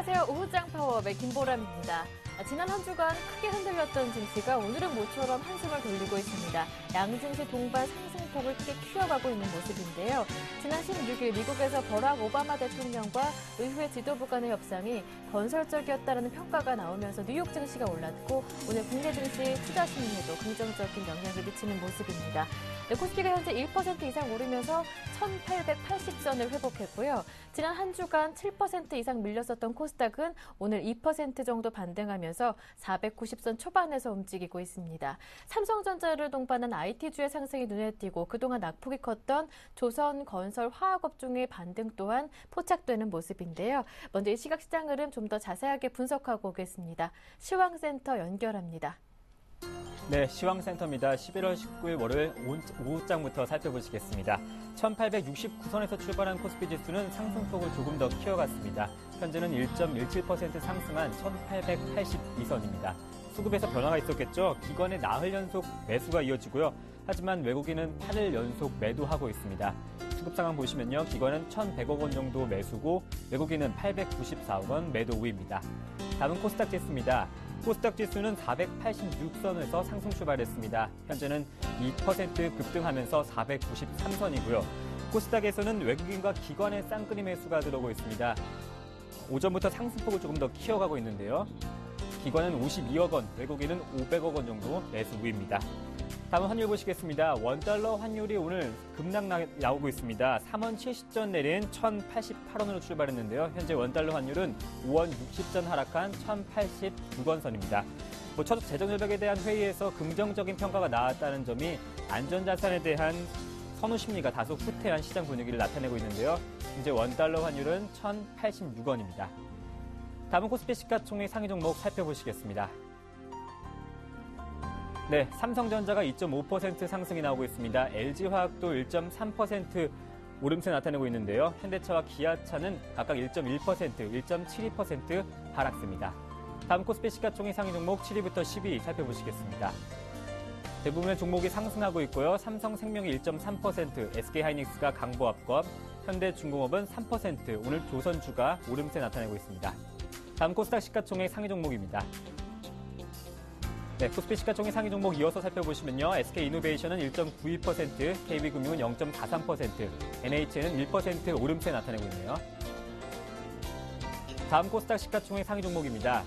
안녕하세요. 오후장 파워업의 김보람입니다. 지난 한 주간 크게 흔들렸던 증시가 오늘은 모처럼 한숨을 돌리고 있습니다. 양증시 동반 상승폭을 크게 키워가고 있는 모습인데요. 지난 16일 미국에서 버락 오바마 대통령과 의회 지도부 간의 협상이 건설적이었다는 평가가 나오면서 뉴욕 증시가 올랐고 오늘 국내 증시 투자 심리에도 긍정적인 영향을 미치는 모습입니다. 코스피가 현재 1% 이상 오르면서 1880선을 회복했고요. 지난 한 주간 7% 이상 밀렸었던 코스닥은 오늘 2% 정도 반등하면서 490선 초반에서 움직이고 있습니다. 삼성전자를 동반한 IT주의 상승이 눈에 띄고 그동안 낙폭이 컸던 조선, 건설, 화학업종의 반등 또한 포착되는 모습인데요. 먼저 이 시각 시장 흐름 좀 더 자세하게 분석하고 오겠습니다. 시황센터 연결합니다. 네, 시황센터입니다. 11월 19일 월요일 오후장부터 살펴보시겠습니다. 1869선에서 출발한 코스피 지수는 상승폭을 조금 더 키워갔습니다. 현재는 1.17% 상승한 1882선입니다. 수급에서 변화가 있었겠죠. 기관의 나흘 연속 매수가 이어지고요. 하지만 외국인은 8일 연속 매도하고 있습니다. 수급 상황 보시면요. 기관은 1,100억 원 정도 매수고 외국인은 894억 원 매도 우위입니다. 다음은 코스닥 지수입니다. 코스닥 지수는 486선에서 상승 출발했습니다. 현재는 2% 급등하면서 493선이고요. 코스닥에서는 외국인과 기관의 쌍끌이 매수가 들어오고 있습니다. 오전부터 상승폭을 조금 더 키워가고 있는데요. 기관은 52억 원, 외국인은 500억 원 정도 매수 우위입니다. 다음 환율 보시겠습니다. 원달러 환율이 오늘 급락 나오고 있습니다. 3원 70전 내린 1,088원으로 출발했는데요. 현재 원달러 환율은 5원 60전 하락한 1,086원 선입니다. 첫 재정절벽에 대한 회의에서 긍정적인 평가가 나왔다는 점이 안전자산에 대한 선호 심리가 다소 후퇴한 시장 분위기를 나타내고 있는데요. 이제 원달러 환율은 1,086원입니다. 다음은 코스피 시가총액 상위 종목 살펴보시겠습니다. 네, 삼성전자가 2.5% 상승이 나오고 있습니다. LG화학도 1.3% 오름세 나타내고 있는데요. 현대차와 기아차는 각각 1.1%, 1.72% 하락세입니다. 다음 코스피 시가총액 상위 종목 7위부터 10위 살펴보시겠습니다. 대부분의 종목이 상승하고 있고요. 삼성생명이 1.3%, SK하이닉스가 강보합권, 현대중공업은 3%, 오늘 조선주가 오름세 나타내고 있습니다. 다음 코스닥 시가총액 상위 종목입니다. 네, 코스피 시가총액 상위 종목 이어서 살펴보시면요. SK이노베이션은 1.92%, KB금융은 0.43%, NHN은 1% 오름세 나타내고 있네요. 다음 코스닥 시가총액 상위 종목입니다.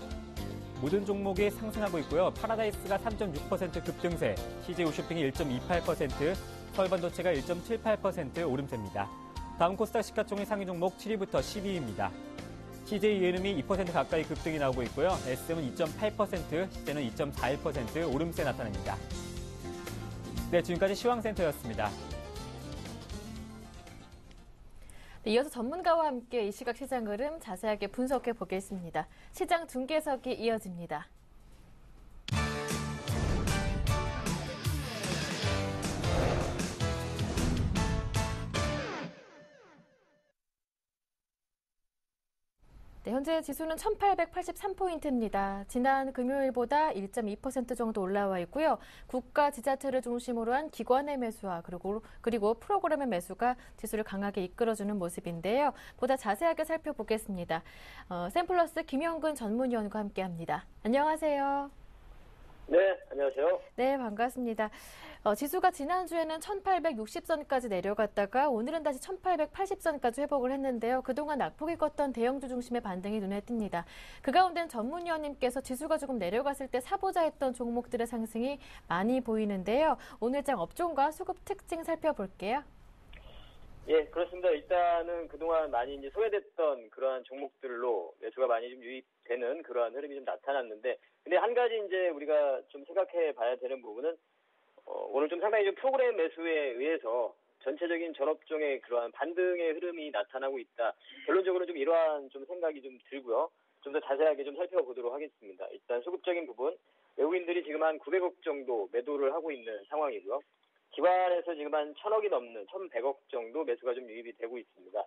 모든 종목이 상승하고 있고요. 파라다이스가 3.6% 급등세, CJ홈쇼핑이 1.28%, 서울반도체가 1.78% 오름세입니다. 다음 코스닥 시가총액 상위 종목 7위부터 10위입니다. CJENM이 2% 가까이 급등이 나오고 있고요. SM은 2.8%, 시세는 2.41% 오름세 나타냅니다. 네, 지금까지 시황센터였습니다. 네, 이어서 전문가와 함께 이 시각 시장 흐름 자세하게 분석해 보겠습니다. 시장 중계석이 이어집니다. 네, 현재 지수는 1883포인트입니다. 지난 금요일보다 1.2% 정도 올라와 있고요. 국가 지자체를 중심으로 한 기관의 매수와 그리고 프로그램의 매수가 지수를 강하게 이끌어주는 모습인데요. 보다 자세하게 살펴보겠습니다. 샘플러스 김영근 전문위원과 함께합니다. 안녕하세요. 네, 안녕하세요. 네, 반갑습니다. 지수가 지난주에는 1860선까지 내려갔다가 오늘은 다시 1880선까지 회복을 했는데요. 그동안 낙폭이 컸던 대형주 중심의 반등이 눈에 띕니다. 그 가운데는 전문위원님께서 지수가 조금 내려갔을 때 사보자 했던 종목들의 상승이 많이 보이는데요. 오늘장 업종과 수급 특징 살펴볼게요. 예, 그렇습니다. 일단은 그동안 많이 이제 소외됐던 그러한 종목들로 매수가 많이 좀 유입되는 그러한 흐름이 좀 나타났는데, 근데 한 가지 이제 우리가 좀 생각해 봐야 되는 부분은 오늘 좀 상당히 좀 프로그램 매수에 의해서 전체적인 전업종의 그러한 반등의 흐름이 나타나고 있다. 결론적으로 좀 이러한 좀 생각이 좀 들고요. 좀 더 자세하게 좀 살펴보도록 하겠습니다. 일단 수급적인 부분, 외국인들이 지금 한 900억 정도 매도를 하고 있는 상황이고요. 기관에서 지금 한 1,000억이 넘는 1,100억 정도 매수가 좀 유입이 되고 있습니다.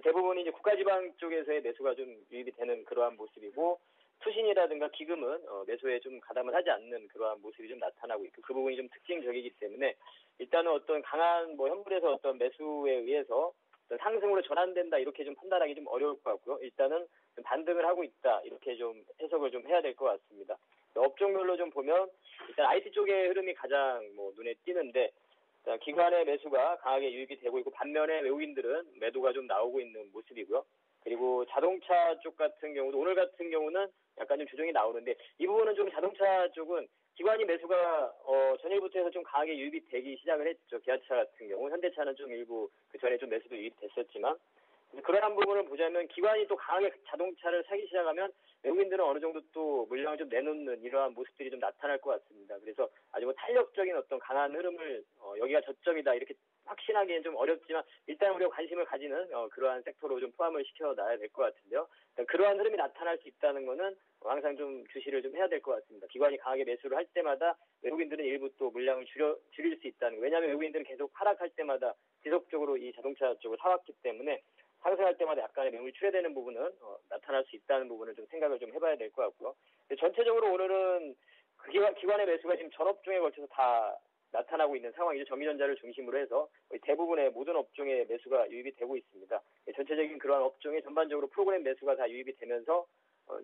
대부분이 이제 국가지방 쪽에서의 매수가 좀 유입이 되는 그러한 모습이고, 투신이라든가 기금은 매수에 좀 가담을 하지 않는 그러한 모습이 좀 나타나고 있고, 그 부분이 좀 특징적이기 때문에 일단은 어떤 강한 현물에서 어떤 매수에 의해서 상승으로 전환된다 이렇게 좀 판단하기 좀 어려울 것 같고요. 일단은 좀 반등을 하고 있다 이렇게 좀 해석을 좀 해야 될 것 같습니다. 업종별로 좀 보면 일단 IT 쪽의 흐름이 가장 눈에 띄는데 기관의 매수가 강하게 유입이 되고 있고 반면에 외국인들은 매도가 좀 나오고 있는 모습이고요. 그리고 자동차 쪽 같은 경우도 오늘 같은 경우는 약간 좀 조정이 나오는데 이 부분은 좀 자동차 쪽은 기관이 매수가 전일부터 해서 좀 강하게 유입이 되기 시작을 했죠. 기아차 같은 경우 현대차는 좀 일부 그 전에 좀 매수도 유입됐었지만 그러한 부분을 보자면 기관이 또 강하게 자동차를 사기 시작하면 외국인들은 어느 정도 또 물량을 좀 내놓는 이러한 모습들이 좀 나타날 것 같습니다. 그래서 아주 탄력적인 어떤 강한 흐름을 여기가 저점이다 이렇게 확신하기엔 좀 어렵지만 일단 우리가 관심을 가지는 그러한 섹터로 좀 포함을 시켜놔야 될 것 같은데요. 그러한 흐름이 나타날 수 있다는 거는 항상 좀 주시를 좀 해야 될 것 같습니다. 기관이 강하게 매수를 할 때마다 외국인들은 일부 또 물량을 줄일 수 있다는 거. 왜냐하면 외국인들은 계속 하락할 때마다 지속적으로 이 자동차 쪽을 사왔기 때문에 상승할 때마다 약간의 매물이 출회되는 부분은 나타날 수 있다는 부분을 좀 생각을 좀 해봐야 될 것 같고요. 전체적으로 오늘은 그 기관의 매수가 지금 전 업종에 걸쳐서 다 나타나고 있는 상황이죠. 전기전자를 중심으로 해서 대부분의 모든 업종에 매수가 유입이 되고 있습니다. 전체적인 그러한 업종에 전반적으로 프로그램 매수가 다 유입이 되면서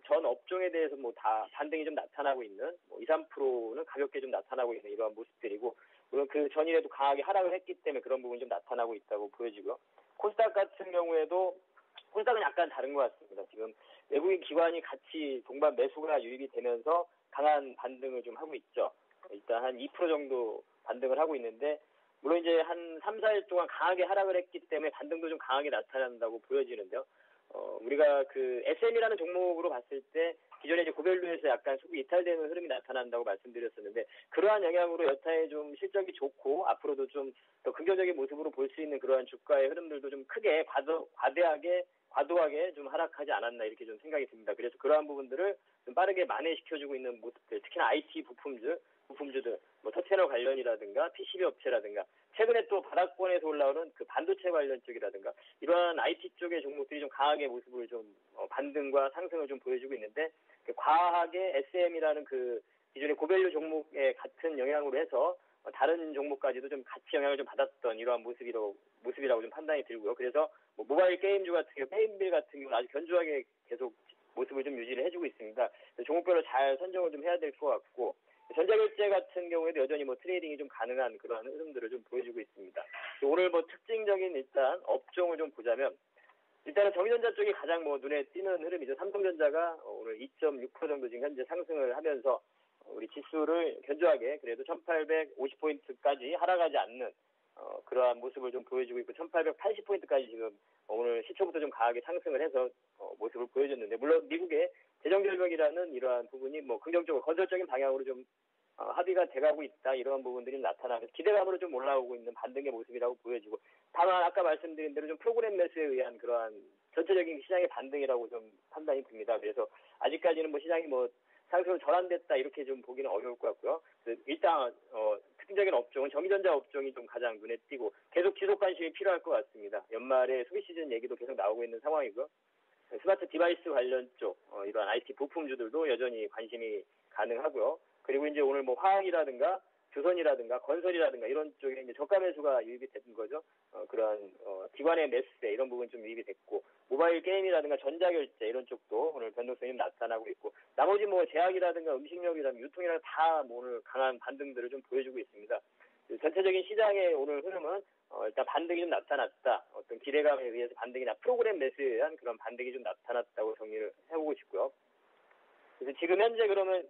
전 업종에 대해서 다 반등이 좀 나타나고 있는 2, 3%는 가볍게 좀 나타나고 있는 이러한 모습들이고 물론 그 전일에도 강하게 하락을 했기 때문에 그런 부분이 좀 나타나고 있다고 보여지고요. 코스닥 같은 경우에도 코스닥은 약간 다른 것 같습니다. 지금 외국인 기관이 같이 동반 매수가 유입이 되면서 강한 반등을 좀 하고 있죠. 일단 한 2% 정도 반등을 하고 있는데 물론 이제 한 3, 4일 동안 강하게 하락을 했기 때문에 반등도 좀 강하게 나타난다고 보여지는데요. 우리가 그 SM이라는 종목으로 봤을 때 기존에 이제 고밸류에서 약간 소비 이탈되는 흐름이 나타난다고 말씀드렸었는데 그러한 영향으로 여타의 좀 실적이 좋고 앞으로도 좀 더 긍정적인 모습으로 볼 수 있는 그러한 주가의 흐름들도 좀 크게 과도하게 좀 하락하지 않았나 이렇게 좀 생각이 듭니다. 그래서 그러한 부분들을 좀 빠르게 만회시켜주고 있는 모습들, 특히나 IT 부품주들, 터채널 관련이라든가 PCB 업체라든가 최근에 또 바닥권에서 올라오는 그 반도체 관련 쪽이라든가 이러한 IT 쪽의 종목들이 좀 강하게 모습을 좀 반등과 상승을 좀 보여주고 있는데 과하게 SM이라는 그 기존의 고밸류 종목의 같은 영향으로 해서 다른 종목까지도 좀 같이 영향을 좀 받았던 이러한 모습이라고 좀 판단이 들고요. 그래서 모바일 게임주 같은 경우, 게임빌 같은 경우는 아주 견조하게 계속 모습을 좀 유지를 해주고 있습니다. 종목별로 잘 선정을 좀 해야 될 것 같고 전자결제 같은 경우에도 여전히 트레이딩이 좀 가능한 그러한 흐름들을 좀 보여주고 있습니다. 오늘 특징적인 일단 업종을 좀 보자면 일단은 전기전자 쪽이 가장 눈에 띄는 흐름이죠. 삼성전자가 오늘 2.6% 정도 지금 현재 상승을 하면서 우리 지수를 견조하게 그래도 1850포인트까지 하락하지 않는 그러한 모습을 좀 보여주고 있고 1880포인트까지 지금 오늘 시초부터 좀 강하게 상승을 해서 모습을 보여줬는데 물론 미국의 재정절벽이라는 이러한 부분이 긍정적으로 건설적인 방향으로 좀 합의가 돼가고 있다 이런 부분들이 나타나면서 기대감으로 좀 올라오고 있는 반등의 모습이라고 보여지고 다만 아까 말씀드린 대로 좀 프로그램 매수에 의한 그러한 전체적인 시장의 반등이라고 좀 판단이 듭니다. 그래서 아직까지는 시장이 상승으로 전환됐다 이렇게 좀 보기는 어려울 것 같고요. 일단 특징적인 업종은 전기전자 업종이 좀 가장 눈에 띄고 계속 지속 관심이 필요할 것 같습니다. 연말에 소비 시즌 얘기도 계속 나오고 있는 상황이고요. 스마트 디바이스 관련 쪽 이러한 IT 부품주들도 여전히 관심이 가능하고요. 그리고 이제 오늘 화학이라든가 조선이라든가 건설이라든가 이런 쪽에 이제 저가 매수가 유입이 된 거죠. 그러한 기관의 매수세 이런 부분 좀 유입이 됐고 모바일 게임이라든가 전자결제 이런 쪽도 오늘 변동성이 나타나고 있고 나머지 제약이라든가 음식료이라든가 유통이라든가 다 오늘 강한 반등들을 좀 보여주고 있습니다. 전체적인 시장의 오늘 흐름은 일단 반등이 좀 나타났다. 어떤 기대감에 의해서 반등이나 프로그램 매수에 의한 그런 반등이 좀 나타났다고 정리를 해보고 싶고요. 그래서 지금 현재 그러면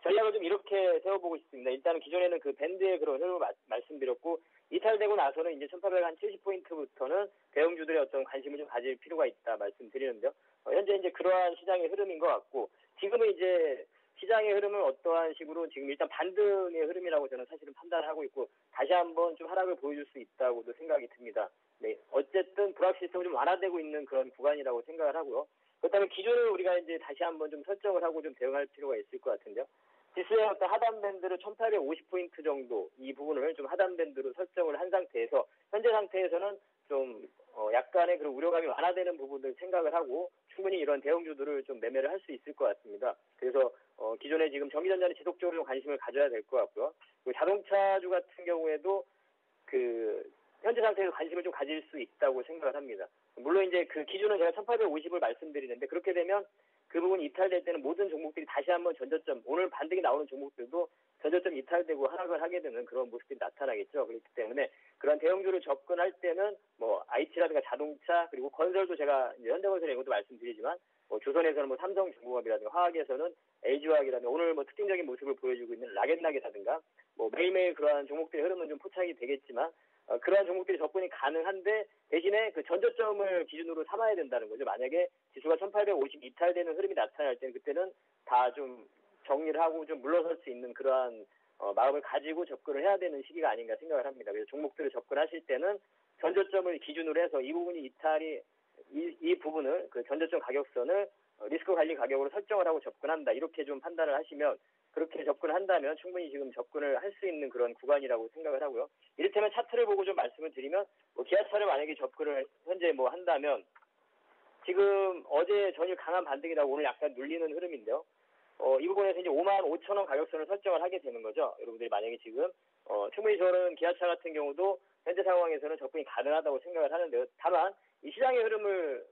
전략을 좀 이렇게 세워보고 싶습니다. 일단은 기존에는 그 밴드의 그런 흐름을 말씀드렸고 이탈되고 나서는 이제 1870포인트부터는 대형주들의 어떤 관심을 좀 가질 필요가 있다 말씀드리는데요. 현재 이제 그러한 시장의 흐름인 것 같고 지금은 이제 시장의 흐름은 어떠한 식으로 지금 일단 반등의 흐름이라고 저는 사실은 판단을 하고 있고 다시 한번 좀 하락을 보여줄 수 있다고도 생각이 듭니다. 네, 어쨌든 불확 시스템이 좀 완화되고 있는 그런 구간이라고 생각을 하고요. 그렇다면 기준을 우리가 이제 다시 한번 좀 설정을 하고 좀 대응할 필요가 있을 것 같은데요. 지수의 어떤 하단 밴드를 1850포인트 정도 이 부분을 좀 하단 밴드로 설정을 한 상태에서 현재 상태에서는 좀 약간의 그런 우려감이 완화되는 부분을 생각을 하고 충분히 이런 대형주들을 좀 매매를 할 수 있을 것 같습니다. 그래서 기존에 지금 전기전자는 지속적으로 좀 관심을 가져야 될 것 같고요. 그리고 자동차주 같은 경우에도 그 현재 상태에서 관심을 좀 가질 수 있다고 생각을 합니다. 물론 이제 그 기준은 제가 1850을 말씀드리는데 그렇게 되면 그 부분이 이탈될 때는 모든 종목들이 다시 한번 전저점, 오늘 반등이 나오는 종목들도 전저점 이탈되고 하락을 하게 되는 그런 모습들이 나타나겠죠. 그렇기 때문에 그런 대형주를 접근할 때는 뭐 IT라든가 자동차 그리고 건설도 제가 이제 현대건설의 이것도 말씀드리지만 뭐 조선에서는 뭐 삼성중공업이라든가 화학에서는 LG화학이라든가 오늘 뭐 특징적인 모습을 보여주고 있는 락앤락이라든가 뭐 매일매일 그러한 종목들의 흐름은 좀 포착이 되겠지만 그러한 종목들이 접근이 가능한데 대신에 그 전저점을 기준으로 삼아야 된다는 거죠. 만약에 지수가 1850 이탈되는 흐름이 나타날 때는 그때는 다 좀 정리를 하고 좀 물러설 수 있는 그러한 마음을 가지고 접근을 해야 되는 시기가 아닌가 생각을 합니다. 그래서 종목들을 접근하실 때는 전저점을 기준으로 해서 이 부분이 이탈이 이 부분을 그 전저점 가격선을 리스크 관리 가격으로 설정을 하고 접근한다. 이렇게 좀 판단을 하시면 그렇게 접근을 한다면 충분히 지금 접근을 할 수 있는 그런 구간이라고 생각을 하고요. 이를테면 차트를 보고 좀 말씀을 드리면 뭐 기아차를 만약에 접근을 현재 뭐 한다면 지금 어제 전일 강한 반등이 나고 오늘 약간 눌리는 흐름인데요. 이 부분에서 이제 55,000원 가격선을 설정을 하게 되는 거죠. 여러분들이 만약에 지금 충분히 저는 기아차 같은 경우도 현재 상황에서는 접근이 가능하다고 생각을 하는데요. 다만 이 시장의 흐름을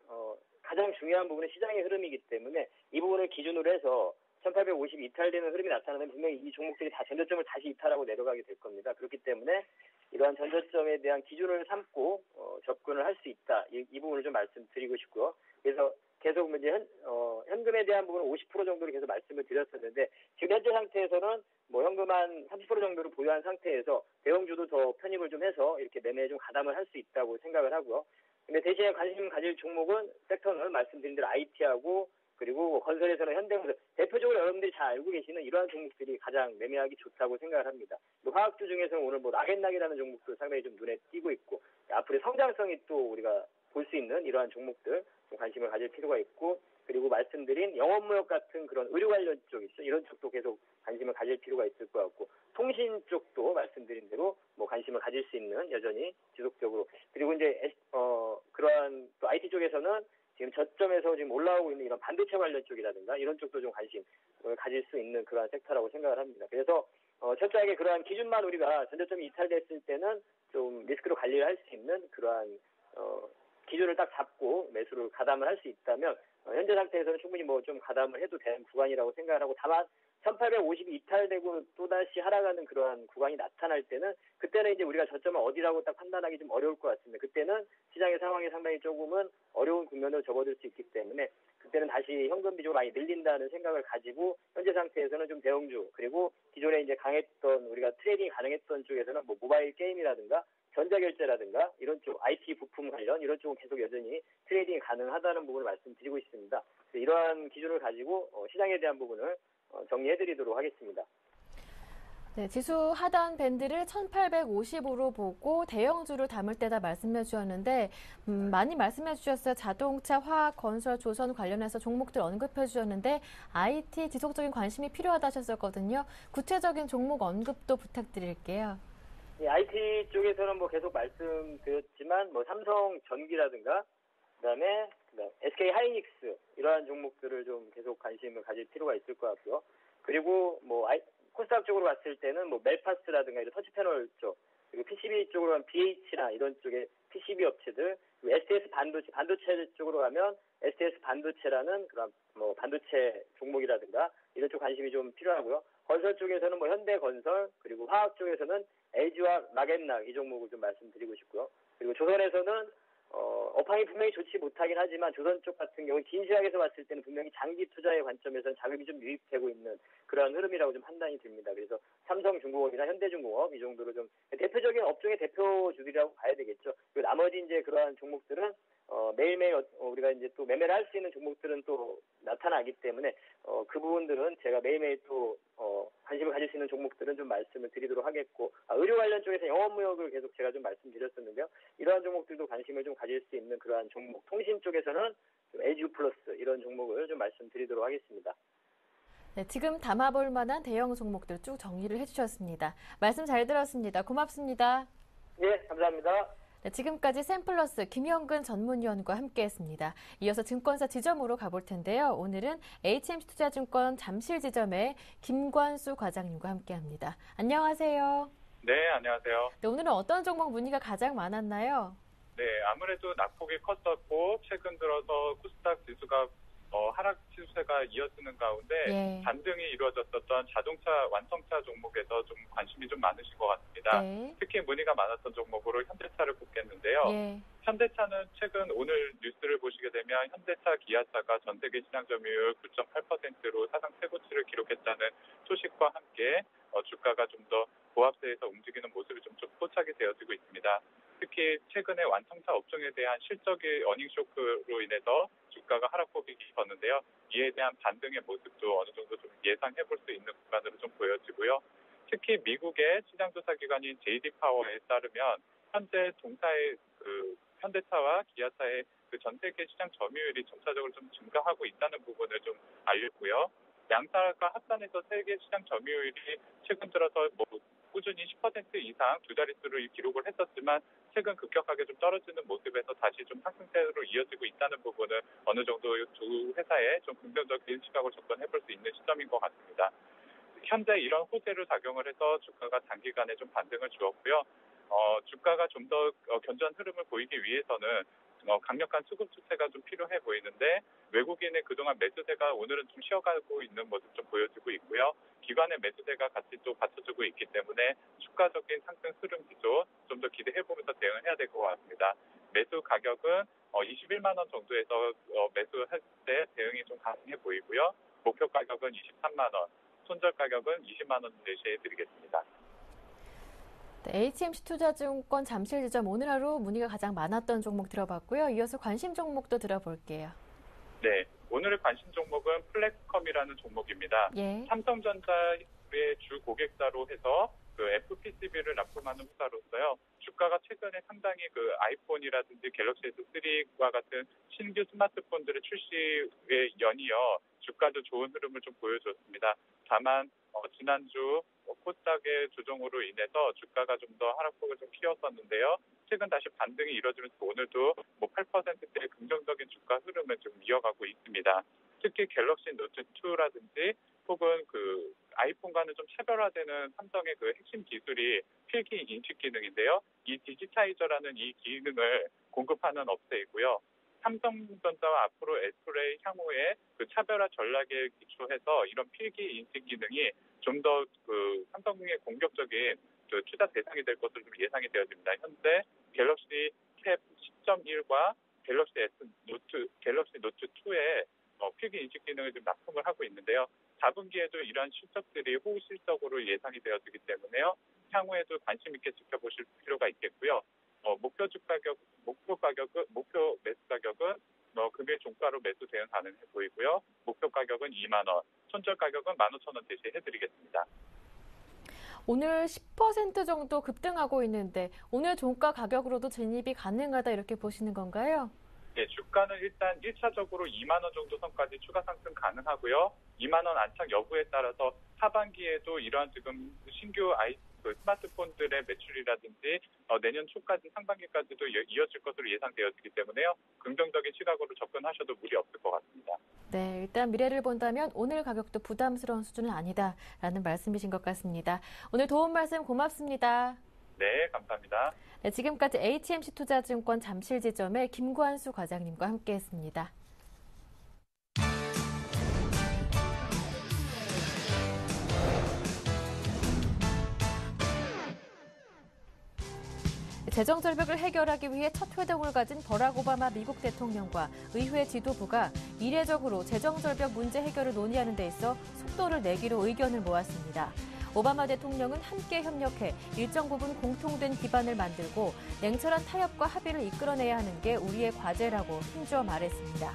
가장 중요한 부분은 시장의 흐름이기 때문에 이 부분을 기준으로 해서 1850 이탈되는 흐름이 나타나면 분명히 이 종목들이 다 전저점을 다시 이탈하고 내려가게 될 겁니다. 그렇기 때문에 이러한 전저점에 대한 기준을 삼고 접근을 할 수 있다. 이 부분을 좀 말씀드리고 싶고요. 그래서 계속 이제 현금에 대한 부분은 50% 정도를 계속 말씀을 드렸었는데 지금 현재 상태에서는 뭐 현금 한 30% 정도를 보유한 상태에서 대형주도 더 편입을 좀 해서 이렇게 매매에 좀 가담을 할 수 있다고 생각을 하고요. 근데 대신에 관심 가질 종목은 섹터는 말씀드린 대로 IT하고 그리고 건설에서는 현대건설 대표적으로 여러분들이 잘 알고 계시는 이러한 종목들이 가장 매매하기 좋다고 생각을 합니다. 화학주 중에서는 오늘 뭐 락앤락이라는 종목도 상당히 좀 눈에 띄고 있고 앞으로의 성장성이 또 우리가 볼 수 있는 이러한 종목들 좀 관심을 가질 필요가 있고 그리고 말씀드린 영업무역 같은 그런 의료 관련 쪽 있어 이런 쪽도 계속 관심을 가질 필요가 있을 것 같고 통신 쪽도 말씀드린 대로 뭐 관심을 가질 수 있는 여전히 지속적으로 그리고 이제 그러한 또 IT 쪽에서는 지금 저점에서 지금 올라오고 있는 이런 반도체 관련 쪽이라든가 이런 쪽도 좀 관심을 가질 수 있는 그러한 섹터라고 생각을 합니다. 그래서 철저하게 그러한 기준만 우리가 전저점이 이탈됐을 때는 좀 리스크로 관리를 할 수 있는 그러한 기준을 딱 잡고 매수를 가담을 할 수 있다면 현재 상태에서는 충분히 뭐 좀 가담을 해도 되는 구간이라고 생각을 하고 다만 1850이 이탈되고 또다시 하락하는 그러한 구간이 나타날 때는 그때는 이제 우리가 저점을 어디라고 딱 판단하기 좀 어려울 것 같습니다. 그때는 시장의 상황이 상당히 조금은 어려운 국면으로 접어들 수 있기 때문에 그때는 다시 현금 비중을 많이 늘린다는 생각을 가지고 현재 상태에서는 좀 대형주 그리고 기존에 이제 강했던 우리가 트레이딩이 가능했던 쪽에서는 뭐 모바일 게임이라든가 전자결제라든가 이런 쪽 IT 부품 관련 이런 쪽은 계속 여전히 트레이딩이 가능하다는 부분을 말씀드리고 있습니다. 이러한 기준을 가지고 시장에 대한 부분을 정리해드리도록 하겠습니다. 네, 지수 하단 밴드를 1855로 보고 대형주를 담을 때다 말씀해 주셨는데 많이 말씀해 주셨어요. 자동차, 화학, 건설, 조선 관련해서 종목들 언급해 주셨는데 IT 지속적인 관심이 필요하다 하셨었거든요. 구체적인 종목 언급도 부탁드릴게요. IT 쪽에서는 뭐 계속 말씀드렸지만 뭐 삼성전기라든가 그다음에 SK 하이닉스 이러한 종목들을 좀 계속 관심을 가질 필요가 있을 것 같고요. 그리고 뭐 코스닥 쪽으로 갔을 때는 뭐 멜파스라든가 이런 터치 패널 쪽 그리고 PCB 쪽으로 가면 BH나 이런 쪽의 PCB 업체들 그리고 STS 반도체 쪽으로 가면 STS 반도체라는 그런 뭐 반도체 종목이라든가 이런 쪽 관심이 좀 필요하고요. 건설 쪽에서는 뭐 현대건설 그리고 화학 쪽에서는 LG와 락앤락 이 종목을 좀 말씀드리고 싶고요. 그리고 조선에서는 업황이 분명히 좋지 못하긴 하지만 조선 쪽 같은 경우는 긴 시각에서 봤을 때는 분명히 장기 투자의 관점에서는 자금이 좀 유입되고 있는 그런 흐름이라고 좀 판단이 됩니다. 그래서 삼성중공업이나 현대중공업 이 정도로 좀 대표적인 업종의 대표주들이라고 봐야 되겠죠. 그리고 나머지 이제 그러한 종목들은 매일매일 우리가 이제 또 매매를 할 수 있는 종목들은 또 나타나기 때문에 그 부분들은 제가 매일매일 또 관심을 가질 수 있는 종목들은 좀 말씀을 드리도록 하겠고 의료 관련 쪽에서 영업무역을 계속 제가 좀 말씀드렸었는데요. 이러한 종목들도 관심을 좀 가질 수 있는 그러한 종목 통신 쪽에서는 좀 LG 플러스 이런 종목을 좀 말씀드리도록 하겠습니다. 네, 지금 담아볼 만한 대형 종목들 쭉 정리를 해주셨습니다. 말씀 잘 들었습니다. 고맙습니다. 예, 감사합니다. 네, 지금까지 샘플러스 김영근 전문위원과 함께했습니다. 이어서 증권사 지점으로 가볼 텐데요. 오늘은 HMC투자증권 잠실 지점의 김관수 과장님과 함께합니다. 안녕하세요. 네, 안녕하세요. 네, 오늘은 어떤 종목 문의가 가장 많았나요? 네, 아무래도 낙폭이 컸었고 최근 들어서 코스닥 지수가 하락 추세가 이어지는 가운데 예. 반등이 이루어졌었던 자동차 완성차 종목에서 좀 관심이 좀 많으신 것 같습니다. 네. 특히 문의가 많았던 종목으로 현대차를 꼽겠는데요. 예. 현대차는 최근 오늘 뉴스를 보시게 되면 현대차, 기아차가 전 세계 시장 점유율 9.8%로 사상 최고치를 기록했다는 소식과 함께 주가가 좀 더 보합세에서 움직이는 모습이 좀 포착이 되어지고 있습니다. 특히 최근에 완성차 업종에 대한 실적의 어닝 쇼크로 인해서 주가가 하락폭이 깊었는데요. 이에 대한 반등의 모습도 어느 정도 좀 예상해 볼 수 있는 구간으로 좀 보여지고요. 특히 미국의 시장조사기관인 JD 파워에 따르면 현재 동사의 현대차와 기아차의 전 세계 시장 점유율이 점차적으로 좀 증가하고 있다는 부분을 좀 알렸고요. 양사가 합산해서 세계 시장 점유율이 최근 들어서 꾸준히 10% 이상 두 자릿수를 기록을 했었지만 최근 급격하게 좀 떨어지는 모습에서 다시 좀 상승세로 이어지고 있다는 부분은 어느 정도 두 회사에 좀 긍정적인 시각을 접근해 볼 수 있는 시점인 것 같습니다. 현재 이런 호재를 작용을 해서 주가가 단기간에 좀 반등을 주었고요. 주가가 좀 더 견조한 흐름을 보이기 위해서는 강력한 수급 추세가 좀 필요해 보이는데 외국인의 그동안 매수세가 오늘은 좀 쉬어가고 있는 모습 좀 보여지고 있고요. 기관의 매수세가 같이 또 받쳐주고 있기 때문에 주가적인 상승 흐름 기조 좀 더 기대해 보면서 대응을 해야 될 것 같습니다. 매수 가격은 21만 원 정도에서 매수할 때 대응이 좀 가능해 보이고요. 목표 가격은 23만 원, 손절 가격은 20만 원 제시해 드리겠습니다. 네, HMC 투자증권 잠실지점 오늘 하루 문의가 가장 많았던 종목 들어봤고요. 이어서 관심 종목도 들어볼게요. 네, 오늘의 관심 종목은 플렉스컴이라는 종목입니다. 예. 삼성전자의 주 고객사로 해서 FPCB를 납품하는 회사로서요. 주가가 최근에 상당히 아이폰이라든지 갤럭시 S3와 같은 신규 스마트폰들의 출시에 연이어 주가도 좋은 흐름을 좀 보여줬습니다. 다만 지난주 코스닥의 조정으로 인해서 주가가 좀 더 하락폭을 좀 키웠었는데요. 최근 다시 반등이 이뤄지면서 오늘도 8%대의 긍정적인 주가 흐름을 좀 이어가고 있습니다. 특히 갤럭시 노트 2라든지 혹은 아이폰과는 좀 차별화되는 삼성의 핵심 기술이 필기 인식 기능인데요. 이 디지타이저라는 이 기능을 공급하는 업체이고요. 삼성전자와 앞으로 애플의 향후에 차별화 전략에 기초해서 이런 필기 인식 기능이 좀 더 삼성의 공격적인 투자 대상이 될 것으로 좀 예상이 되어집니다. 현재 갤럭시 탭 10.1과 갤럭시 노트 2의 필기 인식 기능을 좀 납품을 하고 있는데요. 4분기에도 이러한 실적들이 호우 실적으로 예상이 되어지기 때문에요. 향후에도 관심 있게 지켜보실 필요가 있겠고요. 목표 매수 가격은 금일 종가로 매수 대응 가능해 보이고요. 목표 가격은 2만 원, 손절 가격은 15,000원 제시해드리겠습니다. 오늘 10% 정도 급등하고 있는데 오늘 종가 가격으로도 진입이 가능하다 이렇게 보시는 건가요? 네, 주가는 일단 1차적으로 2만 원 정도 선까지 추가 상승 가능하고요. 2만 원 안착 여부에 따라서 하반기에도 이러한 지금 신규 스마트폰들의 매출이라든지 내년 초까지 상반기까지도 이어질 것으로 예상되어지기 때문에요. 긍정적인 시각으로 접근하셔도 무리 없을 것 같습니다. 네, 일단 미래를 본다면 오늘 가격도 부담스러운 수준은 아니다라는 말씀이신 것 같습니다. 오늘 도움 말씀 고맙습니다. 네, 감사합니다. 네, 지금까지 HMC 투자증권 잠실지점의 김관수 과장님과 함께했습니다. 재정 절벽을 해결하기 위해 첫 회동을 가진 버락 오바마 미국 대통령과 의회 지도부가 이례적으로 재정 절벽 문제 해결을 논의하는 데 있어 속도를 내기로 의견을 모았습니다. 오바마 대통령은 함께 협력해 일정 부분 공통된 기반을 만들고 냉철한 타협과 합의를 이끌어내야 하는 게 우리의 과제라고 힘주어 말했습니다.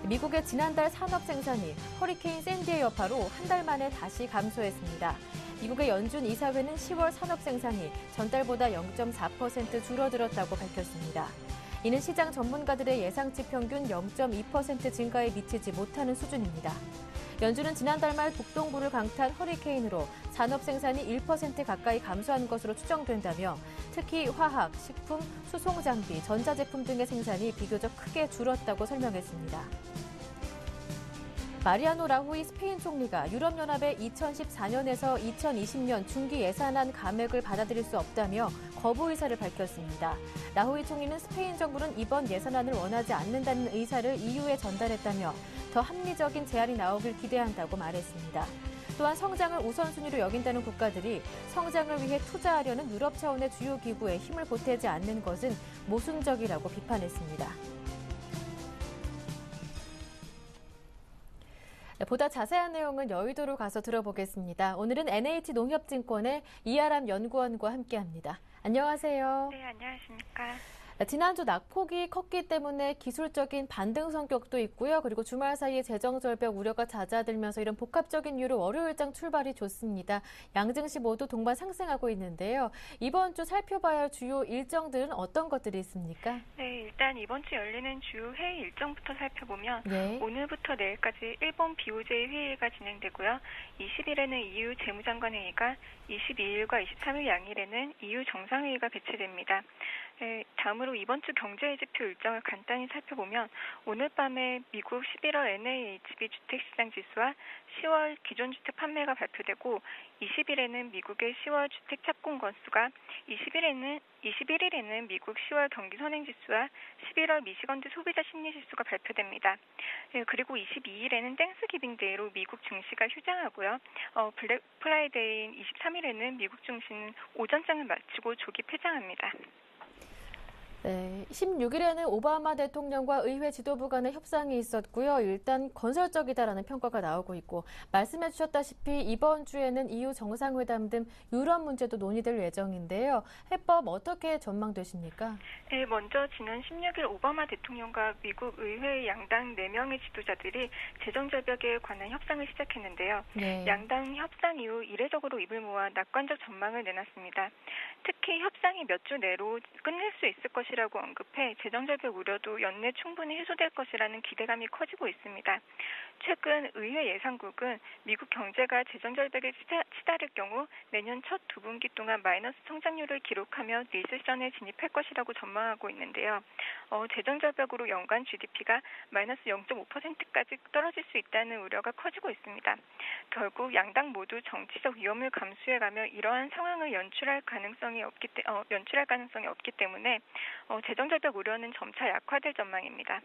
미국의 지난달 산업 생산이 허리케인 샌디의 여파로 한 달 만에 다시 감소했습니다. 미국의 연준 이사회는 10월 산업 생산이 전달보다 0.4% 줄어들었다고 밝혔습니다. 이는 시장 전문가들의 예상치 평균 0.2% 증가에 미치지 못하는 수준입니다. 연준은 지난달 말 북동부를 강타한 허리케인으로 산업 생산이 1% 가까이 감소한 것으로 추정된다며 특히 화학, 식품, 수송장비, 전자제품 등의 생산이 비교적 크게 줄었다고 설명했습니다. 마리아노 라후이 스페인 총리가 유럽연합의 2014년에서 2020년 중기 예산안 감액을 받아들일 수 없다며 거부 의사를 밝혔습니다. 라후이 총리는 스페인 정부는 이번 예산안을 원하지 않는다는 의사를 EU에 전달했다며 더 합리적인 제안이 나오길 기대한다고 말했습니다. 또한 성장을 우선순위로 여긴다는 국가들이 성장을 위해 투자하려는 유럽 차원의 주요 기구에 힘을 보태지 않는 것은 모순적이라고 비판했습니다. 보다 자세한 내용은 여의도로 가서 들어보겠습니다. 오늘은 NH농협증권의 이아람 연구원과 함께합니다. 안녕하세요. 네, 안녕하십니까. 지난주 낙폭이 컸기 때문에 기술적인 반등 성격도 있고요. 그리고 주말 사이에 재정 절벽 우려가 잦아들면서 이런 복합적인 이유로 월요일장 출발이 좋습니다. 양증시 모두 동반 상승하고 있는데요. 이번 주 살펴봐야 할 주요 일정들은 어떤 것들이 있습니까? 네, 일단 이번 주 열리는 주요 회의 일정부터 살펴보면 네. 오늘부터 내일까지 일본 BOJ 회의가 진행되고요. 20일에는 EU 재무장관회의가, 22일과 23일 양일에는 EU 정상회의가 개최됩니다. 네, 다음으로 이번 주 경제지표 일정을 간단히 살펴보면 오늘 밤에 미국 11월 NAHB 주택시장 지수와 10월 기존주택 판매가 발표되고 20일에는 미국의 10월 주택 착공 건수가 21일에는 미국 10월 경기 선행지수와 11월 미시건주 소비자 심리지수가 발표됩니다. 네, 그리고 22일에는 땡스기빙데이로 미국 증시가 휴장하고요. 블랙 프라이데이인 23일에는 미국 증시는 오전장을 마치고 조기 폐장합니다. 네, 16일에는 오바마 대통령과 의회 지도부 간의 협상이 있었고요. 일단 건설적이다라는 평가가 나오고 있고 말씀해 주셨다시피 이번 주에는 EU 정상회담 등 유럽 문제도 논의될 예정인데요. 해법 어떻게 전망되십니까? 네, 먼저 지난 16일 오바마 대통령과 미국 의회 양당 4명의 지도자들이 재정절벽에 관한 협상을 시작했는데요. 네. 양당 협상 이후 이례적으로 입을 모아 낙관적 전망을 내놨습니다. 특히 협상이 몇 주 내로 끝낼 수 있을 것이라고 언급해 재정절벽 우려도 연내 충분히 해소될 것이라는 기대감이 커지고 있습니다. 최근 의회 예상국은 미국 경제가 재정절벽에 치달을 경우 내년 첫 2분기 동안 마이너스 성장률을 기록하며 리세션에 진입할 것이라고 전망하고 있는데요. 재정절벽으로 연간 GDP가 마이너스 0.5%까지 떨어질 수 있다는 우려가 커지고 있습니다. 결국 양당 모두 정치적 위험을 감수해가며 이러한 상황을 연출할 가능성이 없기 때문에 재정절벽 우려는 점차 약화될 전망입니다.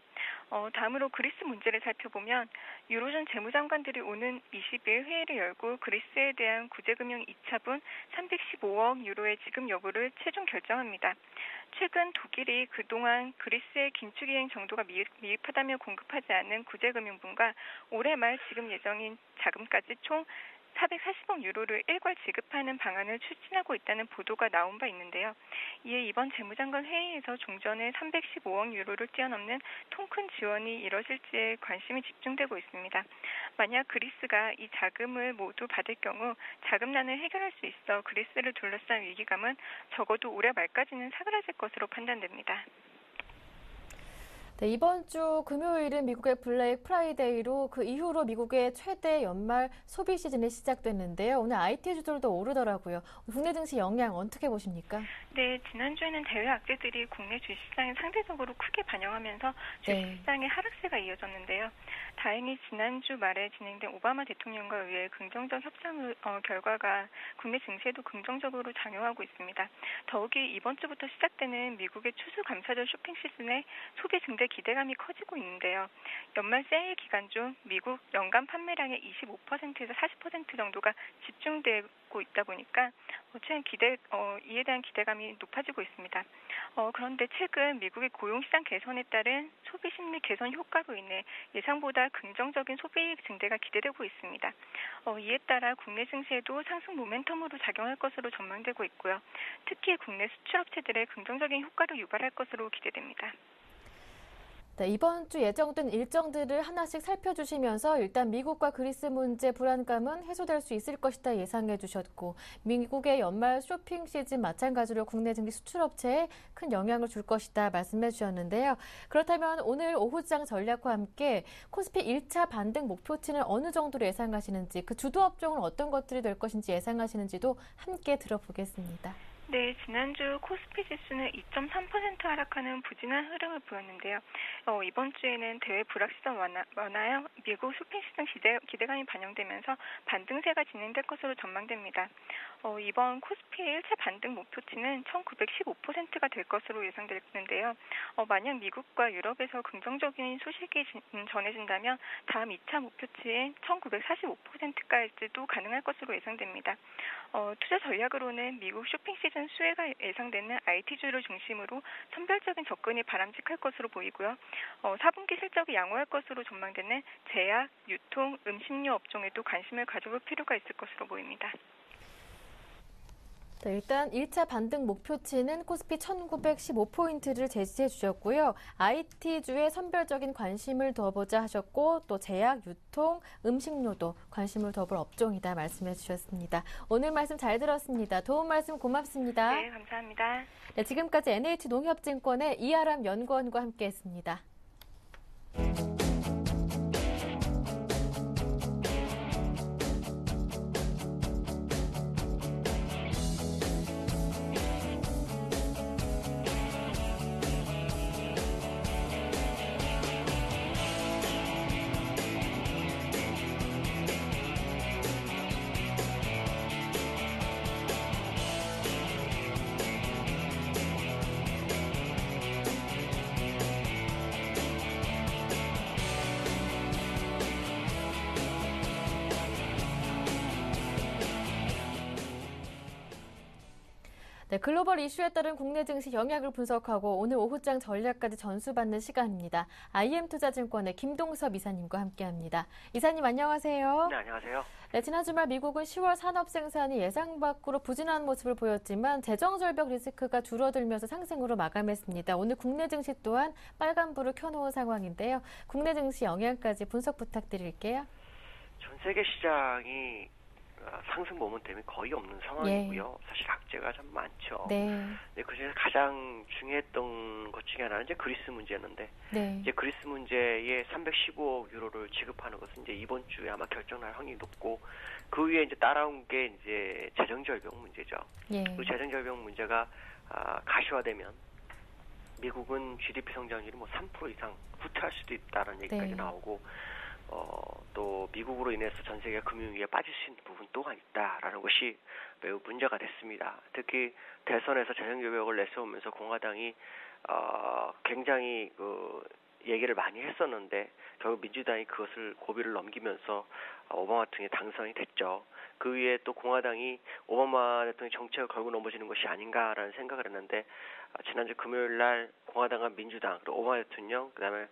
다음으로 그리스 문제를 살펴보면 유로존 재무장관들이 오는 20일 회의를 열고 그리스에 대한 구제금융 2차분 315억 유로의 지급 여부를 최종 결정합니다. 최근 독일이 그동안 그리스의 긴축이행 정도가 미흡하다며 공급하지 않은 구제금융분과 올해 말 지급 예정인 자금까지 총 440억 유로를 일괄 지급하는 방안을 추진하고 있다는 보도가 나온 바 있는데요. 이에 이번 재무장관 회의에서 종전에 315억 유로를 뛰어넘는 통 큰 지원이 이뤄질지에 관심이 집중되고 있습니다. 만약 그리스가 이 자금을 모두 받을 경우 자금난을 해결할 수 있어 그리스를 둘러싼 위기감은 적어도 올해 말까지는 사그라질 것으로 판단됩니다. 네, 이번 주 금요일은 미국의 블랙 프라이데이로 그 이후로 미국의 최대 연말 소비 시즌이 시작됐는데요. 오늘 IT 주들도 오르더라고요. 국내 증시 영향 어떻게 보십니까? 네, 지난주에는 대외 악재들이 국내 주식시장에 상대적으로 크게 반영하면서 주식시장의 하락세가 이어졌는데요. 다행히 지난주 말에 진행된 오바마 대통령과 의회 긍정적 협상 결과가 국내 증시에도 긍정적으로 작용하고 있습니다. 더욱이 이번 주부터 시작되는 미국의 추수감사절 쇼핑 시즌에 소비 증대 기대감이 커지고 있는데요. 연말 세일 기간 중 미국 연간 판매량의 25%에서 40% 정도가 집중되고 있다 보니까 이에 대한 기대감이 높아지고 있습니다. 그런데 최근 미국의 고용시장 개선에 따른 소비심리 개선 효과로 인해 예상보다 긍정적인 소비 증대가 기대되고 있습니다. 이에 따라 국내 증시에도 상승 모멘텀으로 작용할 것으로 전망되고 있고요. 특히 국내 수출업체들의 긍정적인 효과를 유발할 것으로 기대됩니다. 네, 이번 주 예정된 일정들을 하나씩 살펴주시면서 일단 미국과 그리스 문제 불안감은 해소될 수 있을 것이다 예상해 주셨고 미국의 연말 쇼핑 시즌 마찬가지로 국내 증시 수출업체에 큰 영향을 줄 것이다 말씀해 주셨는데요. 그렇다면 오늘 오후장 전략과 함께 코스피 1차 반등 목표치는 어느 정도로 예상하시는지 그 주도 업종은 어떤 것들이 될 것인지 예상하시는지도 함께 들어보겠습니다. 네, 지난주 코스피 지수는 2.3% 하락하는 부진한 흐름을 보였는데요. 이번 주에는 대외 불확실성 완화여 미국 쇼핑 시장 기대감이 반영되면서 반등세가 진행될 것으로 전망됩니다. 이번 코스피의 1차 반등 목표치는 1915%가 될 것으로 예상되는데요. 만약 미국과 유럽에서 긍정적인 소식이 전해진다면 다음 2차 목표치인 1945%까지도 가능할 것으로 예상됩니다. 투자 전략으로는 미국 쇼핑 시즌 수혜가 예상되는 IT주를 중심으로 선별적인 접근이 바람직할 것으로 보이고요. 4분기 실적이 양호할 것으로 전망되는 제약, 유통, 음식료 업종에도 관심을 가져볼 필요가 있을 것으로 보입니다. 네, 일단 1차 반등 목표치는 코스피 1915포인트를 제시해 주셨고요. IT주에 선별적인 관심을 둬보자 하셨고 또 제약, 유통, 음식료도 관심을 둬볼 업종이다 말씀해 주셨습니다. 오늘 말씀 잘 들었습니다. 도움 말씀 고맙습니다. 네, 감사합니다. 네, 지금까지 NH농협증권의 이아람 연구원과 함께했습니다. 네, 글로벌 이슈에 따른 국내 증시 영향을 분석하고 오늘 오후장 전략까지 전수받는 시간입니다. IM투자증권의 김동섭 이사님과 함께합니다. 이사님 안녕하세요. 네, 안녕하세요. 네, 지난 주말 미국은 10월 산업 생산이 예상 밖으로 부진한 모습을 보였지만 재정 절벽 리스크가 줄어들면서 상승으로 마감했습니다. 오늘 국내 증시 또한 빨간불을 켜놓은 상황인데요. 국내 증시 영향까지 분석 부탁드릴게요. 전 세계 시장이 상승 모멘텀이 거의 없는 상황이고요. 예. 사실 악재가 참 많죠. 네. 네, 그중에서 가장 중요했던 것 중에 하나는 이제 그리스 문제였는데, 네. 이제 그리스 문제에 315억 유로를 지급하는 것은 이제 이번 주에 아마 결정날 확률이 높고, 그 위에 이제 따라온 게 이제 재정 절벽 문제죠. 예. 그 재정 절벽 문제가 가시화되면 미국은 GDP 성장률이 뭐 3% 이상 후퇴할 수도 있다는 얘기까지 네. 나오고. 또 미국으로 인해서 전 세계 금융위기에 빠질 수 있는 부분 또한 있다라는 것이 매우 문제가 됐습니다. 특히 대선에서 재정절벽을 내세우면서 공화당이 굉장히 그 얘기를 많이 했었는데 결국 민주당이 그것을 고비를 넘기면서 오바마 대통령이 당선이 됐죠. 그 위에 또 공화당이 오바마 대통령의 정책을 걸고 넘어지는 것이 아닌가라는 생각을 했는데 지난주 금요일 날 공화당과 민주당 그리고 오바마 대통령 그다음에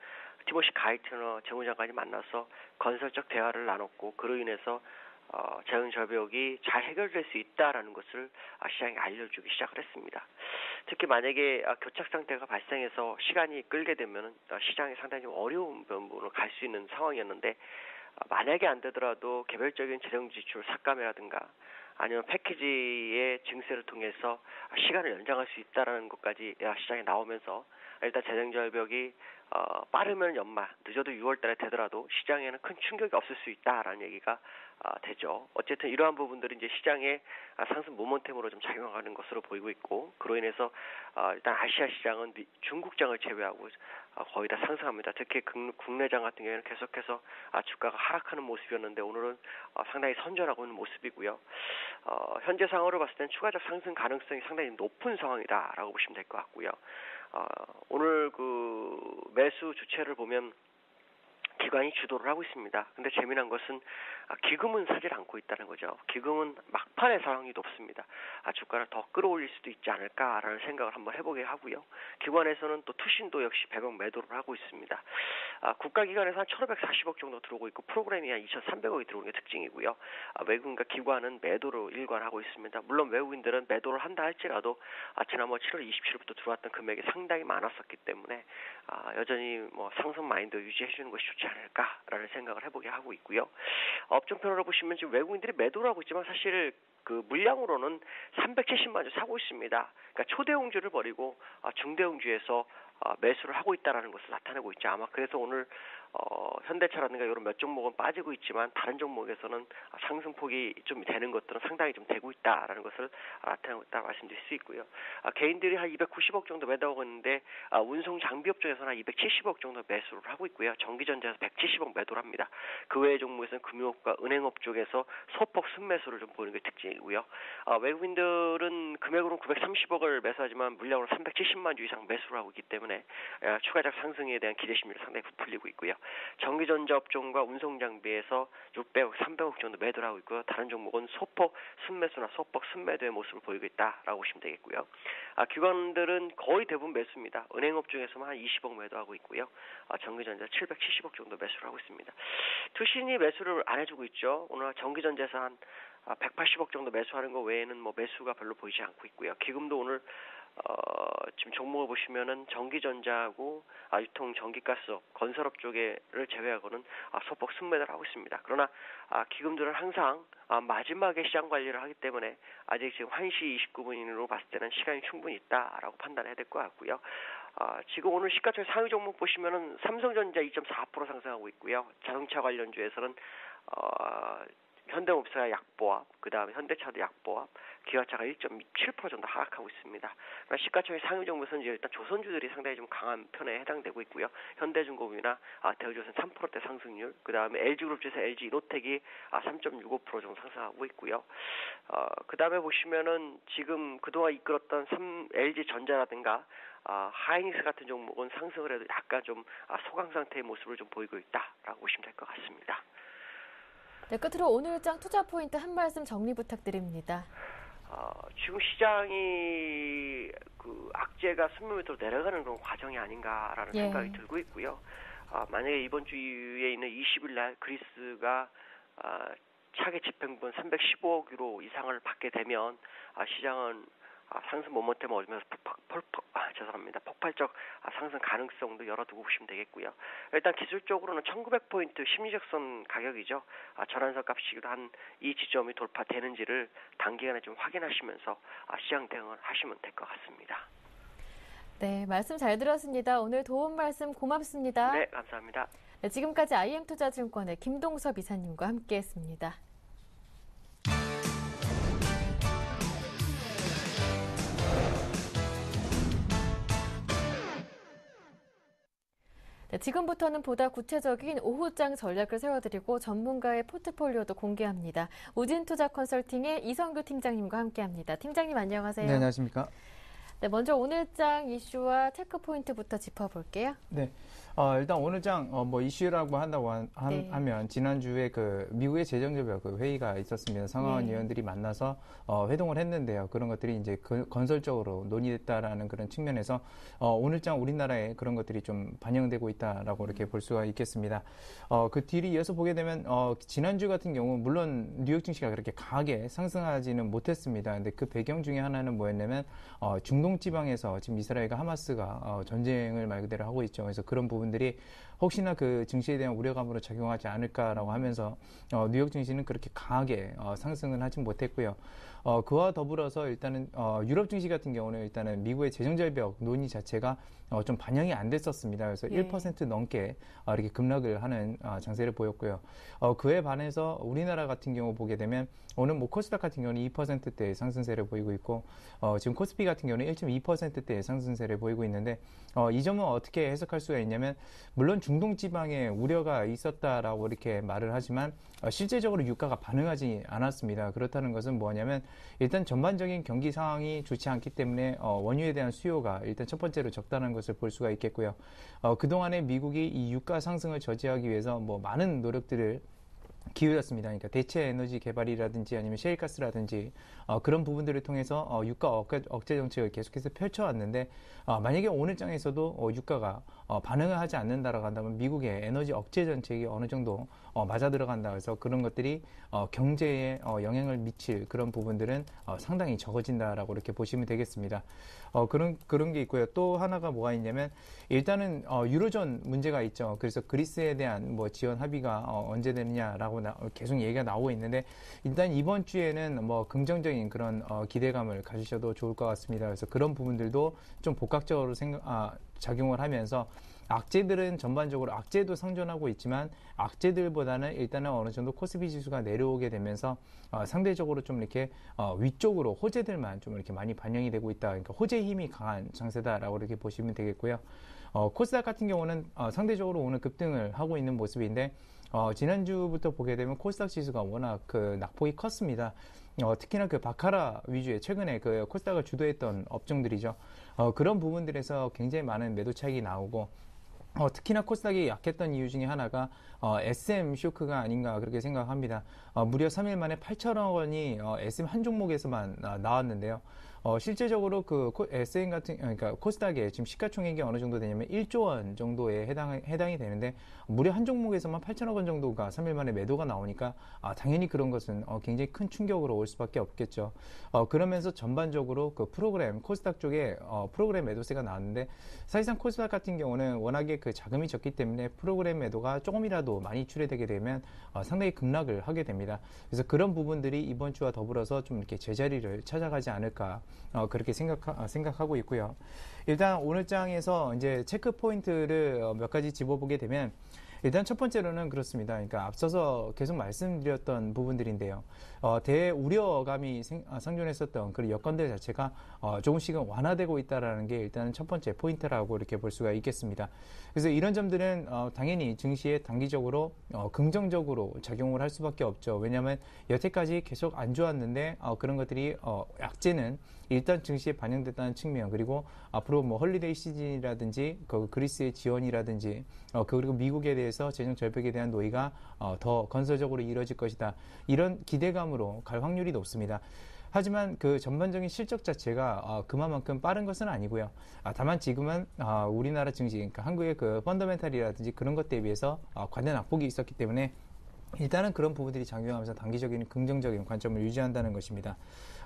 티모시 가이트너 재무장관이 만나서 건설적 대화를 나눴고 그로 인해서 재정 절벽이 잘 해결될 수 있다라는 것을 시장에 알려주기 시작을 했습니다. 특히 만약에 교착 상태가 발생해서 시간이 끌게 되면 시장이 상당히 좀 어려운 부분으로 갈 수 있는 상황이었는데 만약에 안 되더라도 개별적인 재정 지출 삭감이라든가 아니면 패키지의 증세를 통해서 시간을 연장할 수 있다라는 것까지 시장에 나오면서 일단 재정 절벽이 빠르면 연말, 늦어도 6월 달에 되더라도 시장에는 큰 충격이 없을 수 있다라는 얘기가 되죠. 어쨌든 이러한 부분들이 이제 시장의 상승 모멘텀으로 좀 작용하는 것으로 보이고 있고 그로 인해서 일단 아시아 시장은 중국장을 제외하고 거의 다 상승합니다. 특히 국내장 같은 경우에는 계속해서 주가가 하락하는 모습이었는데 오늘은 상당히 선전하고 있는 모습이고요. 현재 상황으로 봤을 때는 추가적 상승 가능성이 상당히 높은 상황이다라고 보시면 될 것 같고요. 오늘 그 매수 주체를 보면 기관이 주도를 하고 있습니다. 근데 재미난 것은 기금은 사질 않고 있다는 거죠. 기금은 막판의 상황이 높습니다. 주가를 더 끌어올릴 수도 있지 않을까라는 생각을 한번 해보게 하고요. 기관에서는 또 투신도 역시 배당 매도를 하고 있습니다. 국가기관에서 한 1,540억 정도 들어오고 있고 프로그램이 한 2,300억이 들어오는 게 특징이고요. 외국인과 기관은 매도로 일관하고 있습니다. 물론 외국인들은 매도를 한다 할지라도 지난번 7월 27일부터 들어왔던 금액이 상당히 많았었기 때문에 여전히 뭐 상승 마인드 유지해 주는 것이 좋지 않을까라는 생각을 해보게 하고 있고요. 업종편으로 보시면 지금 외국인들이 매도를 하고 있지만 사실 그 물량으로는 370만 주 사고 있습니다. 그러니까 초대형주를 버리고 중대형주에서 매수를 하고 있다는 것을 나타내고 있죠. 아마 그래서 오늘 현대차라든가 이런 몇 종목은 빠지고 있지만 다른 종목에서는 상승폭이 좀 되는 것들은 상당히 좀 되고 있다라는 것을 나타내고 있다 말씀드릴 수 있고요. 개인들이 한 290억 정도 매도하고 있는데 운송 장비업종에서는 한 270억 정도 매수를 하고 있고요. 전기전자에서 170억 매도를 합니다. 그 외의 종목에서는 금융업과 은행업 쪽에서 소폭 순매수를 좀 보이는 게 특징이고요. 외국인들은 금액으로는 930억을 매수하지만 물량으로 370만 주 이상 매수를 하고 있기 때문에 추가적 상승에 대한 기대심리를 상당히 부풀리고 있고요. 전기전자 업종과 운송장비에서 600억, 300억 정도 매도를 하고 있고요. 다른 종목은 소폭 순매수나 소폭 순매도의 모습을 보이고 있다라고 보시면 되겠고요. 기관들은 거의 대부분 매수입니다. 은행업 중에서만 한 20억 매도하고 있고요. 전기전자 770억 정도 매수를 하고 있습니다. 투신이 매수를 안 해주고 있죠. 오늘 전기전자에서 한 180억 정도 매수하는 거 외에는 뭐 매수가 별로 보이지 않고 있고요. 기금도 오늘 지금 종목을 보시면은 전기전자하고 유통 전기가스업, 건설업 쪽에를 제외하고는 소폭 순매도를 하고 있습니다. 그러나 기금들은 항상 마지막에 시장 관리를 하기 때문에 아직 지금 1시 29분으로 봤을 때는 시간이 충분히 있다라고 판단해야 될 것 같고요. 지금 오늘 시가총 상위 종목 보시면은 삼성전자 2.4% 상승하고 있고요. 자동차 관련주에서는 현대모비스가 약보합, 그 다음에 현대차도 약보합, 기아차가 1.7% 정도 하락하고 있습니다. 시가총의 상위 종목에서는 일단 조선주들이 상당히 좀 강한 편에 해당되고 있고요. 현대중공업이나 대우조선 3%대 상승률, 그 다음에 LG그룹 중에서 LG이노텍이 3.65% 정도 상승하고 있고요. 그 다음에 보시면은 지금 그동안 이끌었던 LG전자라든가 하이닉스 같은 종목은 상승을 해도 약간 좀 소강 상태의 모습을 좀 보이고 있다라고 보시면 될 것 같습니다. 네, 끝으로 오늘장 투자 포인트 한 말씀 정리 부탁드립니다. 지금 시장이 그 악재가 수면 밑으로 내려가는 그런 과정이 아닌가라는 생각이 들고 있고요. 만약에 이번 주에 있는 20일 날 그리스가 차기 집행부분 315억 유로 이상을 받게 되면 시장은 상승 모멘텀을 얻으면서 폭발적 상승 가능성도 열어두고 보시면 되겠고요. 일단 기술적으로는 1900포인트 심리적선 가격이죠. 전환선 값이기도 한 이 지점이 돌파되는지를 단기간에 좀 확인하시면서 시장 대응을 하시면 될 것 같습니다. 네, 말씀 잘 들었습니다. 오늘 도움 말씀 고맙습니다. 네, 감사합니다. 네, 지금까지 IM투자증권의 김동섭 이사님과 함께했습니다. 네, 지금부터는 보다 구체적인 오후장 전략을 세워드리고 전문가의 포트폴리오도 공개합니다. 우진투자 컨설팅의 이성규 팀장님과 함께합니다. 팀장님 안녕하세요. 네, 안녕하십니까. 네, 먼저 오늘장 이슈와 체크 포인트부터 짚어볼게요. 네. 일단 오늘장 뭐 이슈라고 한다고 하면 지난주에 그 미국의 재정개발 그 회의가 있었습니다. 상하원 의원들이 만나서 회동을 했는데요. 그런 것들이 이제 건설적으로 논의됐다라는 그런 측면에서 오늘장 우리나라에 그런 것들이 좀 반영되고 있다라고 이렇게 볼 수가 있겠습니다. 그 뒤를 이어서 보게 되면 지난주 같은 경우 물론 뉴욕 증시가 그렇게 강하게 상승하지는 못했습니다. 근데 그 배경 중에 하나는 뭐였냐면 중동 지방에서 지금 이스라엘과 하마스가 전쟁을 말 그대로 하고 있죠. 그래서 그런 부분들이 혹시나 그 증시에 대한 우려감으로 작용하지 않을까라고 하면서 뉴욕 증시는 그렇게 강하게 상승은 하지 못했고요. 그와 더불어서 일단은 유럽 증시 같은 경우는 일단은 미국의 재정절벽 논의 자체가 좀 반영이 안 됐었습니다. 그래서 1% 넘게 이렇게 급락을 하는 장세를 보였고요. 그에 반해서 우리나라 같은 경우 보게 되면 오늘 뭐 코스닥 같은 경우는 2%대의 상승세를 보이고 있고 지금 코스피 같은 경우는 1.2%대의 상승세를 보이고 있는데 이 점은 어떻게 해석할 수가 있냐면 물론 중동 지방에 우려가 있었다라고 이렇게 말을 하지만 실제적으로 유가가 반응하지 않았습니다. 그렇다는 것은 뭐냐면 일단 전반적인 경기 상황이 좋지 않기 때문에 원유에 대한 수요가 일단 첫 번째로 적다는 것을 볼 수가 있겠고요. 그동안에 미국이 이 유가 상승을 저지하기 위해서 뭐 많은 노력들을 기울였습니다. 그러니까 대체 에너지 개발이라든지 아니면 셰일가스라든지 그런 부분들을 통해서 유가 억제 정책을 계속해서 펼쳐왔는데 만약에 오늘장에서도 유가가 반응을 하지 않는다라고 한다면 미국의 에너지 억제 정책이 어느 정도 맞아 들어간다 해서 그런 것들이 경제에 영향을 미칠 그런 부분들은 상당히 적어진다라고 이렇게 보시면 되겠습니다. 그런 게 있고요. 또 하나가 뭐가 있냐면 일단은 유로존 문제가 있죠. 그래서 그리스에 대한 뭐 지원 합의가 언제 되느냐라고 계속 얘기가 나오고 있는데 일단 이번 주에는 뭐 긍정적인 그런 기대감을 가지셔도 좋을 것 같습니다. 그래서 그런 부분들도 좀 복합적으로 작용을 하면서 악재들은 전반적으로 악재도 상존하고 있지만 악재들보다는 일단은 어느 정도 코스피 지수가 내려오게 되면서 상대적으로 좀 이렇게 위쪽으로 호재들만 좀 이렇게 많이 반영이 되고 있다. 그러니까 호재 힘이 강한 장세다라고 이렇게 보시면 되겠고요. 코스닥 같은 경우는 상대적으로 오늘 급등을 하고 있는 모습인데 지난주부터 보게 되면 코스닥 지수가 워낙 그 낙폭이 컸습니다. 특히나 그 바카라 위주의 최근에 그 코스닥을 주도했던 업종들이죠. 그런 부분들에서 굉장히 많은 매도 차익이 나오고 특히나 코스닥이 약했던 이유 중에 하나가 SM 쇼크가 아닌가 그렇게 생각합니다. 무려 3일 만에 8천억 원이 SM 한 종목에서만 나왔는데요. 실제적으로 그 SM 그러니까 코스닥에 지금 시가총액이 어느 정도 되냐면 1조 원 정도에 해당이 되는데 무려 한 종목에서만 8천억 원 정도가 3일 만에 매도가 나오니까 당연히 그런 것은 굉장히 큰 충격으로 올 수밖에 없겠죠. 그러면서 전반적으로 그 프로그램 코스닥 쪽에 프로그램 매도세가 나왔는데 사실상 코스닥 같은 경우는 워낙에 그 자금이 적기 때문에 프로그램 매도가 조금이라도 많이 출회되게 되면 상당히 급락을 하게 됩니다. 그래서 그런 부분들이 이번 주와 더불어서 좀 이렇게 제자리를 찾아가지 않을까 그렇게 생각하고 있고요. 일단 오늘 장에서 이제 체크 포인트를 몇 가지 집어보게 되면 일단 첫 번째로는 그렇습니다. 그러니까 앞서서 계속 말씀드렸던 부분들인데요. 대우려감이 상존했었던 그런 여건들 자체가 조금씩은 완화되고 있다는 게 일단은 첫 번째 포인트라고 이렇게 볼 수가 있겠습니다. 그래서 이런 점들은 당연히 증시에 단기적으로 긍정적으로 작용을 할 수밖에 없죠. 왜냐하면 여태까지 계속 안 좋았는데 그런 것들이 약재는 일단 증시에 반영됐다는 측면, 그리고 앞으로 뭐 헐리데이 시즌이라든지 그 그리스의 지원이라든지 그리고 미국에 대해서 재정 절벽에 대한 논의가 더 건설적으로 이루어질 것이다. 이런 기대감으로 갈 확률이 높습니다. 하지만 그 전반적인 실적 자체가 그만큼 빠른 것은 아니고요. 다만 지금은 우리나라 증시, 그러니까 한국의 그 펀더멘탈이라든지 그런 것 대비해서 관련 악폭이 있었기 때문에 일단은 그런 부분들이 작용하면서 단기적인 긍정적인 관점을 유지한다는 것입니다.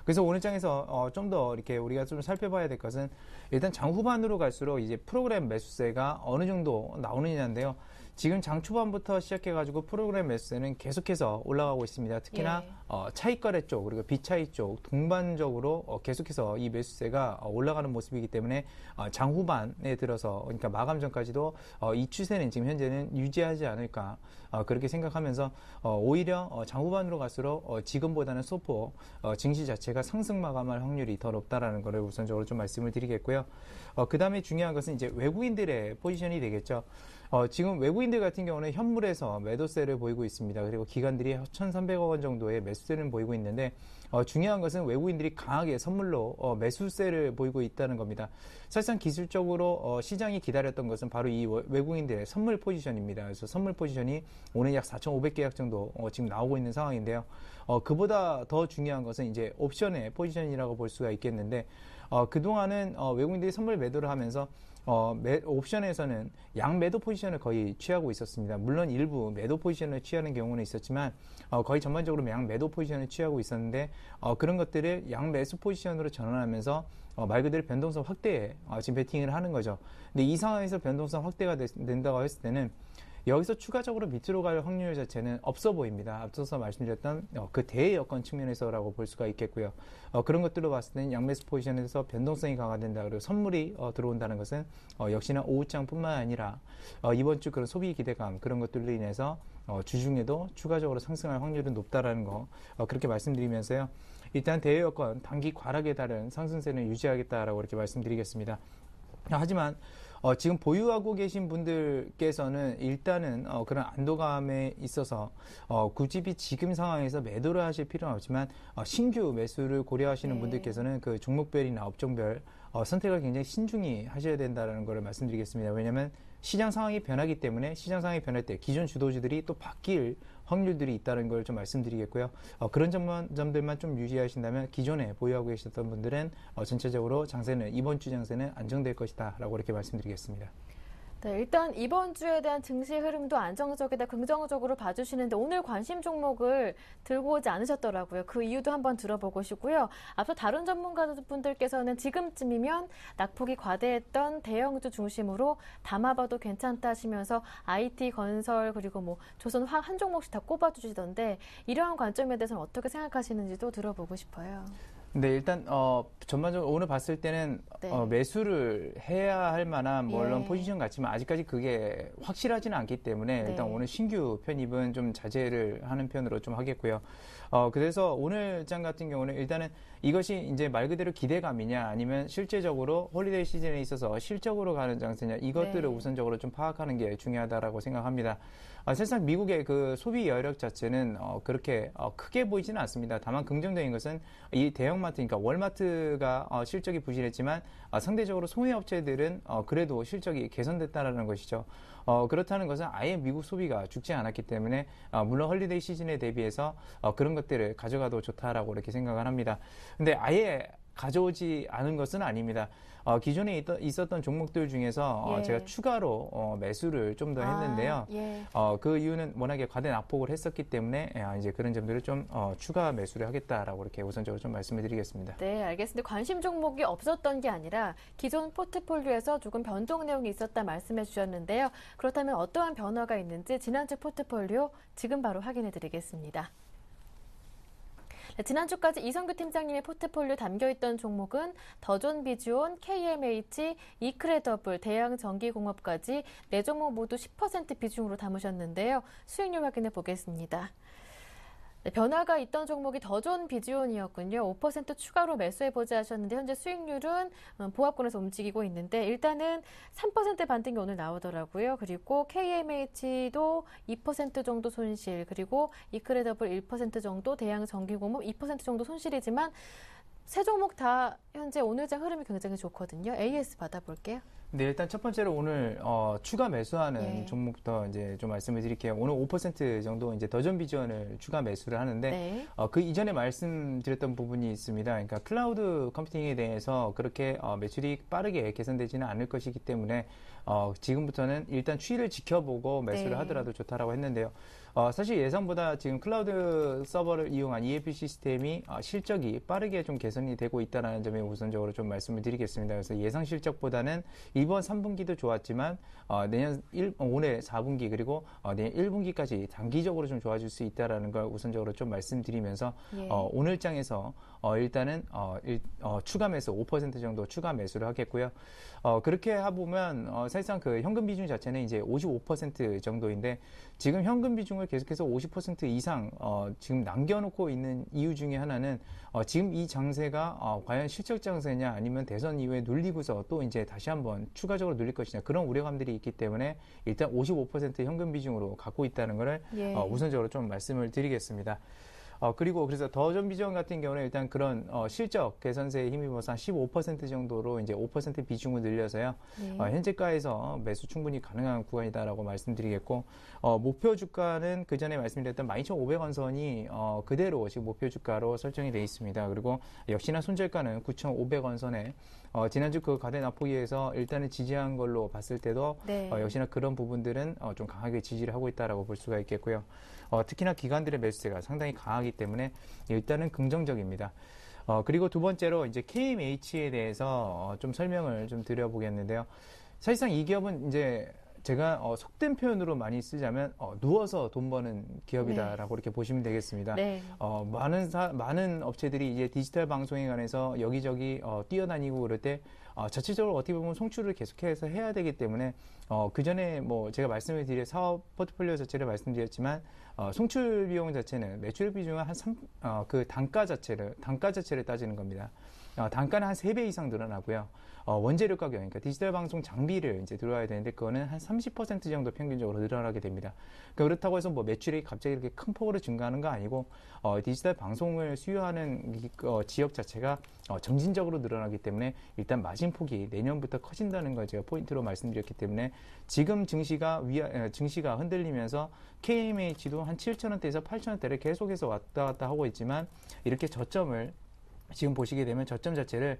그래서 오늘 장에서 좀 더 이렇게 우리가 좀 살펴봐야 될 것은 일단 장 후반으로 갈수록 이제 프로그램 매수세가 어느 정도 나오느냐인데요. 지금 장 초반부터 시작해가지고 프로그램 매수세는 계속해서 올라가고 있습니다. 특히나 차익거래 쪽 그리고 비차익 쪽 동반적으로 계속해서 이 매수세가 올라가는 모습이기 때문에 장 후반에 들어서 그러니까 마감 전까지도 이 추세는 지금 현재는 유지하지 않을까 그렇게 생각하면서 오히려 장 후반으로 갈수록 지금보다는 소폭 증시 자체가 상승 마감할 확률이 더 높다라는 것을 우선적으로 좀 말씀을 드리겠고요. 그 다음에 중요한 것은 이제 외국인들의 포지션이 되겠죠. 지금 외국인들 같은 경우는 현물에서 매도세를 보이고 있습니다. 그리고 기관들이 1,300억 원 정도의 매수세를 보이고 있는데 중요한 것은 외국인들이 강하게 선물로 매수세를 보이고 있다는 겁니다. 사실상 기술적으로 시장이 기다렸던 것은 바로 이 외국인들의 선물 포지션입니다. 그래서 선물 포지션이 오늘 약 4,500계약 정도 지금 나오고 있는 상황인데요. 그보다 더 중요한 것은 이제 옵션의 포지션이라고 볼 수가 있겠는데 그동안은 외국인들이 선물 매도를 하면서 옵션에서는 양매도 포지션을 거의 취하고 있었습니다. 물론 일부 매도 포지션을 취하는 경우는 있었지만 거의 전반적으로 양매도 포지션을 취하고 있었는데 그런 것들을 양매수 포지션으로 전환하면서 말 그대로 변동성 확대에 지금 베팅을 하는 거죠. 근데 이 상황에서 변동성 확대가 된다고 했을 때는 여기서 추가적으로 밑으로 갈 확률 자체는 없어 보입니다. 앞서서 말씀드렸던 그 대외 여건 측면에서라고 볼 수가 있겠고요. 그런 것들로 봤을 때는 양매수 포지션에서 변동성이 강화된다. 그리고 선물이 들어온다는 것은 역시나 오후장뿐만 아니라 이번 주 그런 소비 기대감 그런 것들로 인해서 주중에도 추가적으로 상승할 확률은 높다라는 거 그렇게 말씀드리면서요. 일단 대외 여건 단기 과락에 따른 상승세는 유지하겠다라고 이렇게 말씀드리겠습니다. 하지만 지금 보유하고 계신 분들께서는 일단은 그런 안도감에 있어서 굳이 지금 상황에서 매도를 하실 필요는 없지만 신규 매수를 고려하시는 분들께서는 그 종목별이나 업종별 선택을 굉장히 신중히 하셔야 된다는 것을 말씀드리겠습니다. 왜냐하면 시장 상황이 변하기 때문에 시장 상황이 변할 때 기존 주도주들이 또 바뀔 확률들이 있다는 걸 좀 말씀드리겠고요. 그런 점들만 좀 유지하신다면 기존에 보유하고 계셨던 분들은 전체적으로 장세는 이번 주 장세는 안정될 것이다 라고 이렇게 말씀드리겠습니다. 네, 일단 이번 주에 대한 증시 흐름도 안정적이다, 긍정적으로 봐주시는데 오늘 관심 종목을 들고 오지 않으셨더라고요. 그 이유도 한번 들어보고 싶고요. 앞서 다른 전문가분들께서는 지금쯤이면 낙폭이 과대했던 대형주 중심으로 담아봐도 괜찮다 하시면서 IT, 건설, 그리고 뭐 조선화학 한 종목씩 다 꼽아주시던데 이러한 관점에 대해서는 어떻게 생각하시는지도 들어보고 싶어요. 근데 일단 전반적으로 오늘 봤을 때는 네. 매수를 해야 할 만한 물론 예. 포지션 같지만 아직까지 그게 확실하지는 않기 때문에 네. 일단 오늘 신규 편입은 좀 자제를 하는 편으로 좀 하겠고요. 그래서 오늘 장 같은 경우는 일단은 이것이 이제 말 그대로 기대감이냐 아니면 실제적으로 홀리데이 시즌에 있어서 실적으로 가는 장세냐 이것들을 네. 우선적으로 좀 파악하는 게 중요하다라고 생각합니다. 사실상 미국의 그 소비 여력 자체는 그렇게 크게 보이지는 않습니다. 다만 긍정적인 것은 이 대형마트, 그러니까 월마트가 실적이 부실했지만 상대적으로 소매업체들은 그래도 실적이 개선됐다라는 것이죠. 그렇다는 것은 아예 미국 소비가 죽지 않았기 때문에 물론 헐리데이 시즌에 대비해서 그런 것들을 가져가도 좋다라고 이렇게 생각을 합니다. 근데 아예 가져오지 않은 것은 아닙니다. 기존에 있었던 종목들 중에서 예. 제가 추가로 매수를 좀 더 했는데요. 예. 그 이유는 워낙에 과대 낙폭을 했었기 때문에 이제 그런 점들을 좀 추가 매수를 하겠다라고 이렇게 우선적으로 좀 말씀을 드리겠습니다. 네, 알겠습니다. 관심 종목이 없었던 게 아니라 기존 포트폴리오에서 조금 변동 내용이 있었다 말씀해 주셨는데요. 그렇다면 어떠한 변화가 있는지 지난주 포트폴리오 지금 바로 확인해 드리겠습니다. 네, 지난주까지 이성규 팀장님의 포트폴리오 담겨있던 종목은 더존비주온, KMH, 이크레더블, 대양전기공업까지 4종목 모두 10% 비중으로 담으셨는데요. 수익률 확인해 보겠습니다. 네, 변화가 있던 종목이 더존비주온이었군요. 5% 추가로 매수해보자 하셨는데 현재 수익률은 보합권에서 움직이고 있는데 일단은 3% 반등이 오늘 나오더라고요. 그리고 KMH도 2% 정도 손실, 그리고 이크레더블 1% 정도, 대양전기공업 2% 정도 손실이지만 세 종목 다 현재 오늘장 흐름이 굉장히 좋거든요. AS 받아볼게요. 네, 일단 첫 번째로 오늘 추가 매수하는 예. 종목부터 이제 좀 말씀을 드릴게요. 오늘 5% 정도 이제 더존비전을 추가 매수를 하는데 네. 그 이전에 말씀드렸던 부분이 있습니다. 그러니까 클라우드 컴퓨팅에 대해서 그렇게 매출이 빠르게 개선되지는 않을 것이기 때문에 지금부터는 일단 추이를 지켜보고 매수를 네. 하더라도 좋다라고 했는데요. 사실 예상보다 지금 클라우드 서버를 이용한 ERP 시스템이 실적이 빠르게 좀 개선이 되고 있다는 점에 우선적으로 좀 말씀을 드리겠습니다. 그래서 예상 실적보다는 이번 3분기도 좋았지만 올해 4분기 그리고 내년 1분기까지 단기적으로 좀 좋아질 수 있다는 걸 우선적으로 좀 말씀드리면서 예. 오늘 장에서 일단은 추가 매수 5% 정도 추가 매수를 하겠고요. 그렇게 해보면 사실상 그 현금 비중 자체는 이제 55% 정도인데 지금 현금 비중을 계속해서 50% 이상 지금 남겨놓고 있는 이유 중에 하나는 지금 이 장세가 과연 실적 장세냐 아니면 대선 이후에 눌리고서 또 이제 다시 한번 추가적으로 눌릴 것이냐 그런 우려감들이 있기 때문에 일단 55% 현금 비중으로 갖고 있다는 것을 예. 우선적으로 좀 말씀을 드리겠습니다. 그리고 그래서 더존비전 같은 경우는 일단 그런 실적 개선세에 힘입어서 한 15% 정도로 이제 5% 비중을 늘려서요. 네. 현재가에서 매수 충분히 가능한 구간이다라고 말씀드리겠고 목표 주가는 그 전에 말씀드렸던 12,500원 선이 그대로 지금 목표 주가로 설정이 되어 있습니다. 그리고 역시나 손절가는 9,500원 선에 지난주 그 과대 낙폭위에서 일단은 지지한 걸로 봤을 때도 네. 역시나 그런 부분들은 좀 강하게 지지를 하고 있다라고 볼 수가 있겠고요. 특히나 기관들의 매수세가 상당히 강하기 때문에 일단은 긍정적입니다. 그리고 두 번째로 이제 KMH에 대해서 좀 설명을 좀 드려보겠는데요. 사실상 이 기업은 이제 제가 속된 표현으로 많이 쓰자면 누워서 돈 버는 기업이다라고 이렇게 보시면 되겠습니다. 네. 많은 업체들이 이제 디지털 방송에 관해서 여기저기 뛰어다니고 그럴 때 자체적으로 어떻게 보면 송출을 계속해서 해야 되기 때문에 그 전에 뭐 제가 말씀을 드린 사업 포트폴리오 자체를 말씀드렸지만 송출 비용 자체는 매출 비중은 그 단가 자체를 따지는 겁니다. 단가는 한 3배 이상 늘어나고요. 원재료 가격, 그러니까 디지털 방송 장비를 이제 들어와야 되는데 그거는 한 30% 정도 평균적으로 늘어나게 됩니다. 그러니까 그렇다고 해서 뭐 매출이 갑자기 이렇게 큰 폭으로 증가하는 거 아니고 디지털 방송을 수요하는 지역 자체가 점진적으로 늘어나기 때문에 일단 마진폭이 내년부터 커진다는 걸 제가 포인트로 말씀드렸기 때문에 지금 증시가 흔들리면서 KMH도 한 7,000원대에서 8,000원대를 계속해서 왔다 갔다 하고 있지만 이렇게 저점을 지금 보시게 되면 저점 자체를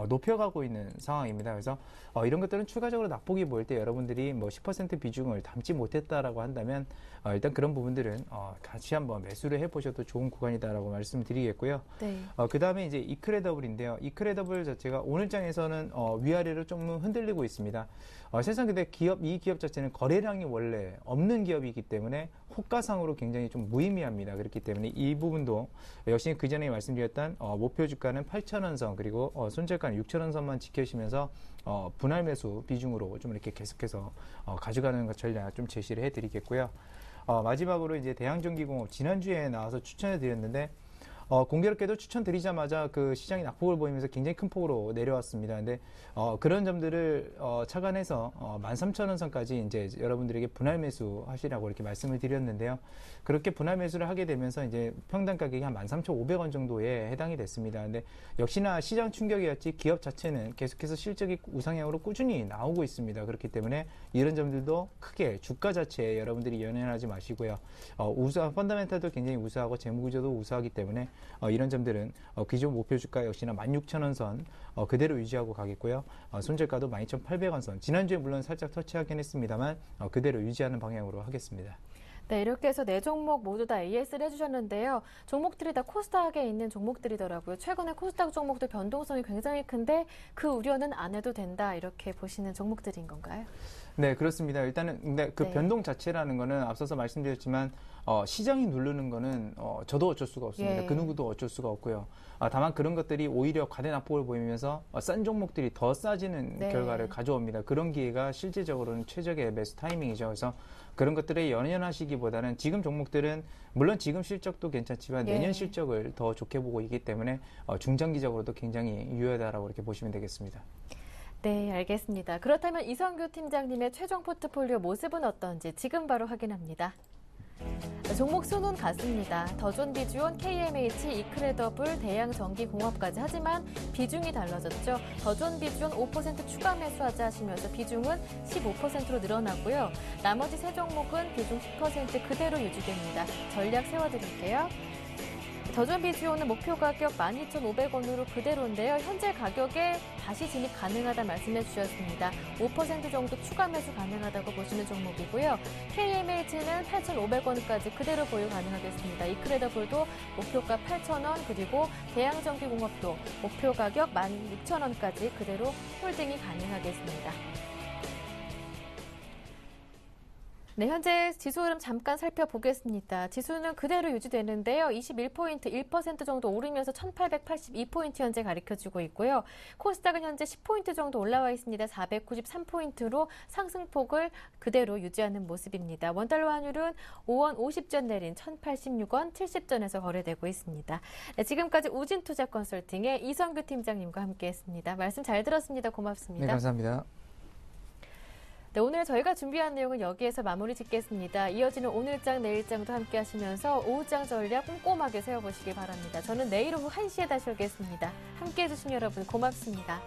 높여가고 있는 상황입니다. 그래서 이런 것들은 추가적으로 낙폭이 보일 때 여러분들이 뭐 10% 비중을 담지 못했다라고 한다면 일단 그런 부분들은 같이 한번 매수를 해보셔도 좋은 구간이다라고 말씀드리겠고요. 네. 그 다음에 이제 이크레더블인데요. 이크레더블 자체가 오늘장에서는 위아래로 좀 흔들리고 있습니다. 사실상 근데 이 기업 자체는 거래량이 원래 없는 기업이기 때문에 호가상으로 굉장히 좀 무의미합니다. 그렇기 때문에 이 부분도 역시 그 전에 말씀드렸던 목표 주가는 8,000원 선 그리고 손절가는 6,000원 선만 지켜주시면서 분할 매수 비중으로 좀 이렇게 계속해서 가져가는 것 전략 좀 제시를 해드리겠고요. 마지막으로 이제 대양전기공업 지난주에 나와서 추천해 드렸는데 공교롭게도 추천드리자마자 그 시장이 낙폭을 보이면서 굉장히 큰 폭으로 내려왔습니다. 근데 그런 점들을 착안해서 13,000원 선까지 이제 여러분들에게 분할 매수 하시라고 이렇게 말씀을 드렸는데요. 그렇게 분할 매수를 하게 되면서 이제 평당 가격이 한 13,500원 정도에 해당이 됐습니다. 근데 역시나 시장 충격이었지 기업 자체는 계속해서 실적이 우상향으로 꾸준히 나오고 있습니다. 그렇기 때문에 이런 점들도 크게 주가 자체에 여러분들이 연연하지 마시고요. 펀더멘탈도 굉장히 우수하고 재무구조도 우수하기 때문에 이런 점들은 기존 목표 주가 역시나 16,000원 선 그대로 유지하고 가겠고요. 손절가도 12,800원 선. 지난주에 물론 살짝 터치하긴 했습니다만 그대로 유지하는 방향으로 하겠습니다. 네, 이렇게 해서 4종목 모두 다 AS를 해주셨는데요. 종목들이 다 코스닥에 있는 종목들이더라고요. 최근에 코스닥 종목도 변동성이 굉장히 큰데 그 우려는 안 해도 된다 이렇게 보시는 종목들인 건가요? 네, 그렇습니다. 일단은 근데 그 네. 변동 자체라는 거는 앞서서 말씀드렸지만 시장이 누르는 거는 저도 어쩔 수가 없습니다. 예. 그 누구도 어쩔 수가 없고요. 다만 그런 것들이 오히려 과대 낙폭을 보이면서 싼 종목들이 더 싸지는 네. 결과를 가져옵니다. 그런 기회가 실질적으로는 최적의 매수 타이밍이죠. 그래서 그런 것들에 연연하시기보다는 지금 종목들은 물론 지금 실적도 괜찮지만 예. 내년 실적을 더 좋게 보고 있기 때문에 중장기적으로도 굉장히 유효하다라고 이렇게 보시면 되겠습니다. 네, 알겠습니다. 그렇다면 이성규 팀장님의 최종 포트폴리오 모습은 어떤지 지금 바로 확인합니다. 종목 수는 같습니다. 더존 비주온, KMH, 이크레더블, 대양전기공업까지 하지만 비중이 달라졌죠. 더존 비주온 5% 추가 매수하자 하시면서 비중은 15%로 늘어나고요. 나머지 세 종목은 비중 10% 그대로 유지됩니다. 전략 세워드릴게요. 더존 비주온은 목표 가격 12,500원으로 그대로인데요. 현재 가격에 다시 진입 가능하다 말씀해 주셨습니다. 5% 정도 추가 매수 가능하다고 보시는 종목이고요. KMH는 8,500원까지 그대로 보유 가능하겠습니다. 이크레더블도 목표가 8,000원 그리고 대양전기공업도 목표 가격 16,000원까지 그대로 홀딩이 가능하겠습니다. 네, 현재 지수 흐름 잠깐 살펴보겠습니다. 지수는 그대로 유지되는데요. 21포인트, 1% 정도 오르면서 1882포인트 현재 가리켜주고 있고요. 코스닥은 현재 10포인트 정도 올라와 있습니다. 493포인트로 상승폭을 그대로 유지하는 모습입니다. 원달러 환율은 5원 50전 내린 1086원 70전에서 거래되고 있습니다. 네, 지금까지 우진투자 컨설팅의 이성규 팀장님과 함께했습니다. 말씀 잘 들었습니다. 고맙습니다. 네, 감사합니다. 네, 오늘 저희가 준비한 내용은 여기에서 마무리 짓겠습니다. 이어지는 오늘장, 내일장도 함께 하시면서 오후장 전략 꼼꼼하게 세워보시기 바랍니다. 저는 내일 오후 1시에 다시 오겠습니다. 함께해 주신 여러분 고맙습니다.